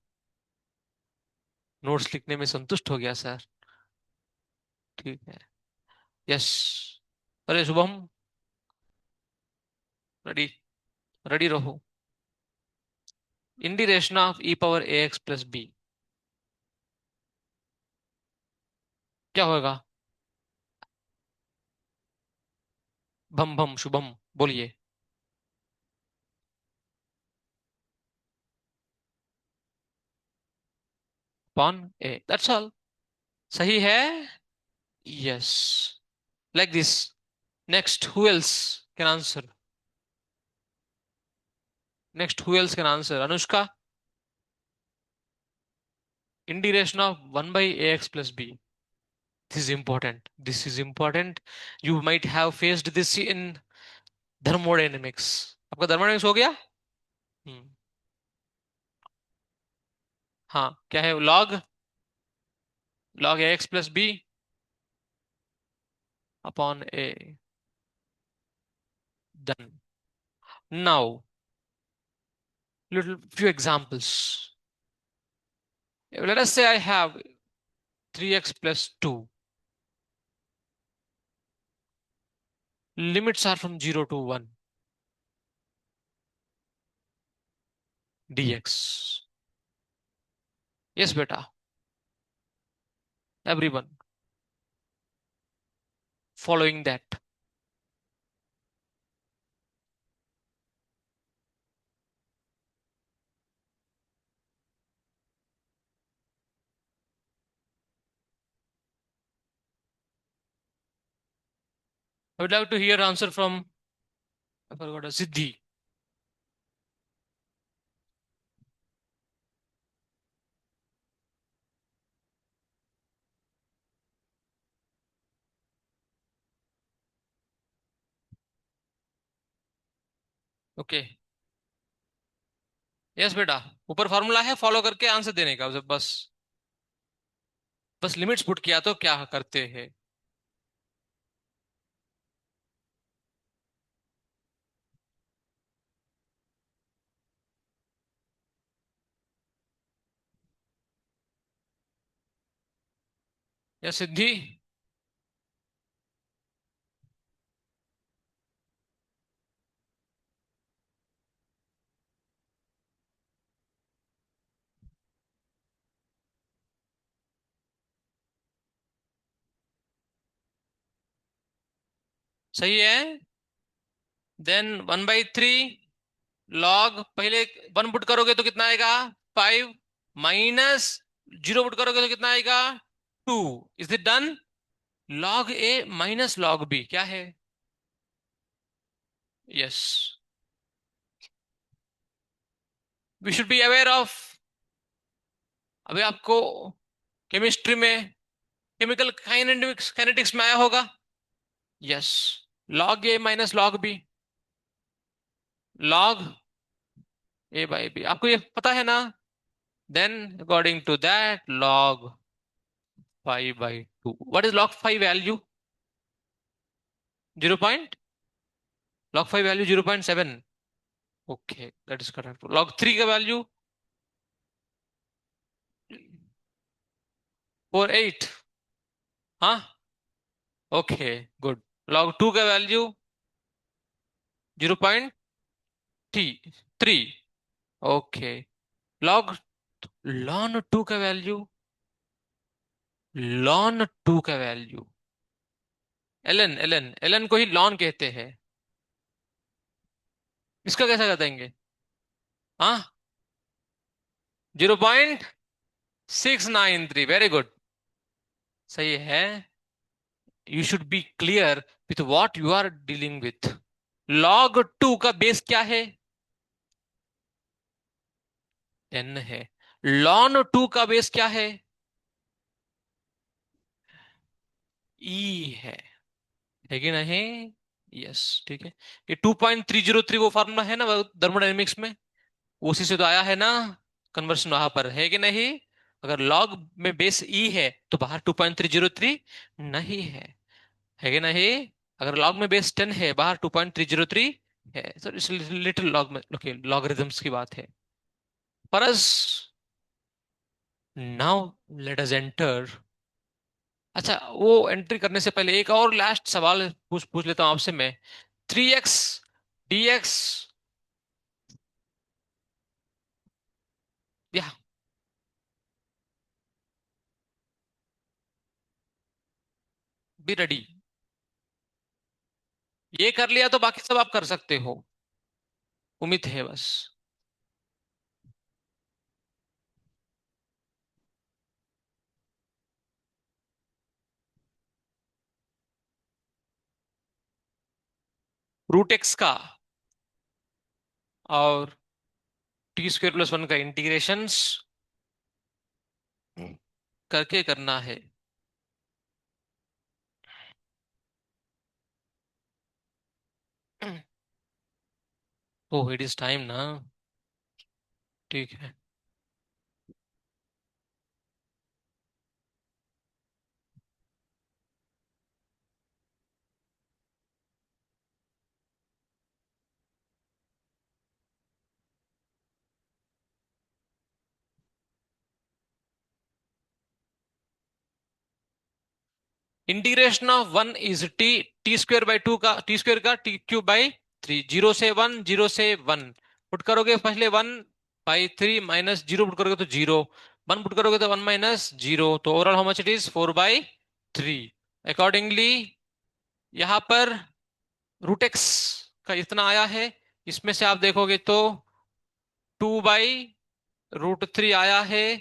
नोट्स लिखने में संतुष्ट हो गया सर। ठीक है, यस। अरे शुभम, रेडी, रेडी रहो। Integration of e power a x plus b क्या होगा, भम भम शुभम बोलिए। अपॉन ए, दैट्स ऑल, सही है। Yes, like this. Next who else can answer, next who else can answer, Anushka. Integration of 1/ax+b, this is important, this is important, you might have faced this in thermodynamics। आपका thermodynamics हो गया। हम्म, हाँ क्या है, log, log ax+b upon a, done। Now little few examples, let us say I have 3x+2, limits are from 0 to 1 dx। yes beta, everyone following that, I would like to hear answer from, I forgot, Siddhi। Okay, yes बेटा, ऊपर formula है, follow करके answer देने का बस, बस limits put किया तो क्या करते हैं। या सिद्धि? सही है। देन 1/3 लॉग, पहले 1 पुट करोगे तो कितना आएगा? 5 माइनस 0 पुट करोगे तो कितना आएगा? 2। Is it done? Log a minus log b क्या है? Yes. We should be aware of. अभी आपको केमिस्ट्री में केमिकल काइनेटिक्स काइनेटिक्स में आया होगा। Yes. Log a minus log b. Log a by b आपको ये पता है ना? Then according to that log 5/2, what is log 5 value? 0 point. Log 5 value 0.7। Okay, that is correct. Log 3 का वैल्यू 4/8। हाँ। Okay, good. लॉग 2 का value 0.3। Okay. Log lawn 2 का value, lawn 2 का वैल्यू एलन एलन एलन को ही lawn कहते हैं। इसका कैसा बताएंगे? हाँ। 0.693, वेरी गुड। सही है। You should be clear with what you are dealing with. Log 2 का बेस क्या है? 10 है। लॉन 2 का बेस क्या है? ई है कि नहीं? यस, ठीक है। ये 2.303 वो फार्मूला है ना थर्मोडायनेमिक्स में, उसी से तो आया है ना कन्वर्शन वहां पर, है कि नहीं? अगर लॉग में बेस ई है तो बाहर 2.303 नहीं है कि नहीं? अगर लॉग में बेस 10 है बाहर 2.303 है। तो इस लिटिल लॉग में लॉगरिथम्स की बात है। परस नाउ लेट अस एंटर। अच्छा, वो एंट्री करने से पहले एक और लास्ट सवाल पूछ पूछ लेता हूं आपसे मैं। 3x dx, या बी रेडी। ये कर लिया तो बाकी सब आप कर सकते हो। उम्मीद है बस। रूट एक्स का और t² + 1 का इंटीग्रेशंस करके करना है। ओह, इट इज टाइम ना। ठीक है। इंटीग्रेशन ऑफ 1 इज t²/2 का t² का t³/3। 0 से 1, 0 से 1 पुट करोगे पहले 1/3 माइनस 0 पुट करोगे तो 0। 1 पुट करोगे तो 1 माइनस 0, तो overall how much it is? 4/3। Accordingly यहां पर रूट एक्स का इतना आया है। इसमें से आप देखोगे तो 2/√3 आया है।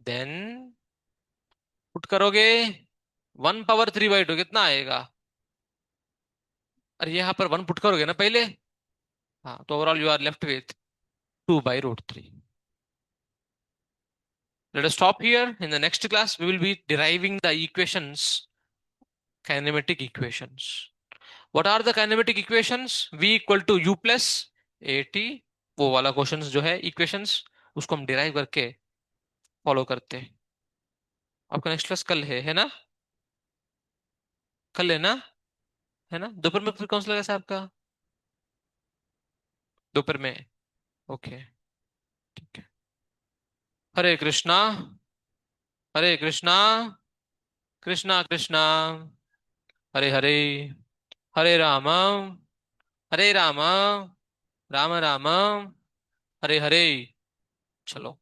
देन पुट करोगे 1 पावर 3/2 कितना आएगा? अरे यहाँ पर 1 पुट करोगे ना पहले। हाँ, तो overall you are left with 2/√3। Let us stop here. In the next class, we will be deriving the equations, kinematic equations. What are the kinematic equations? V equal to U plus AT, वो वाला questions जो है equations, उसको हम derive करके follow करते हैं। आपका नेक्स्ट क्लास कल है ना? कल है ना? दोपहर में फिर कौन सा लगा साहब आपका? दोपहर में। ओके, ठीक है। हरे कृष्णा। हरे कृष्णा। कृष्णा कृष्णा, हरे हरे, हरे राम, हरे राम, राम राम, हरे हरे। चलो।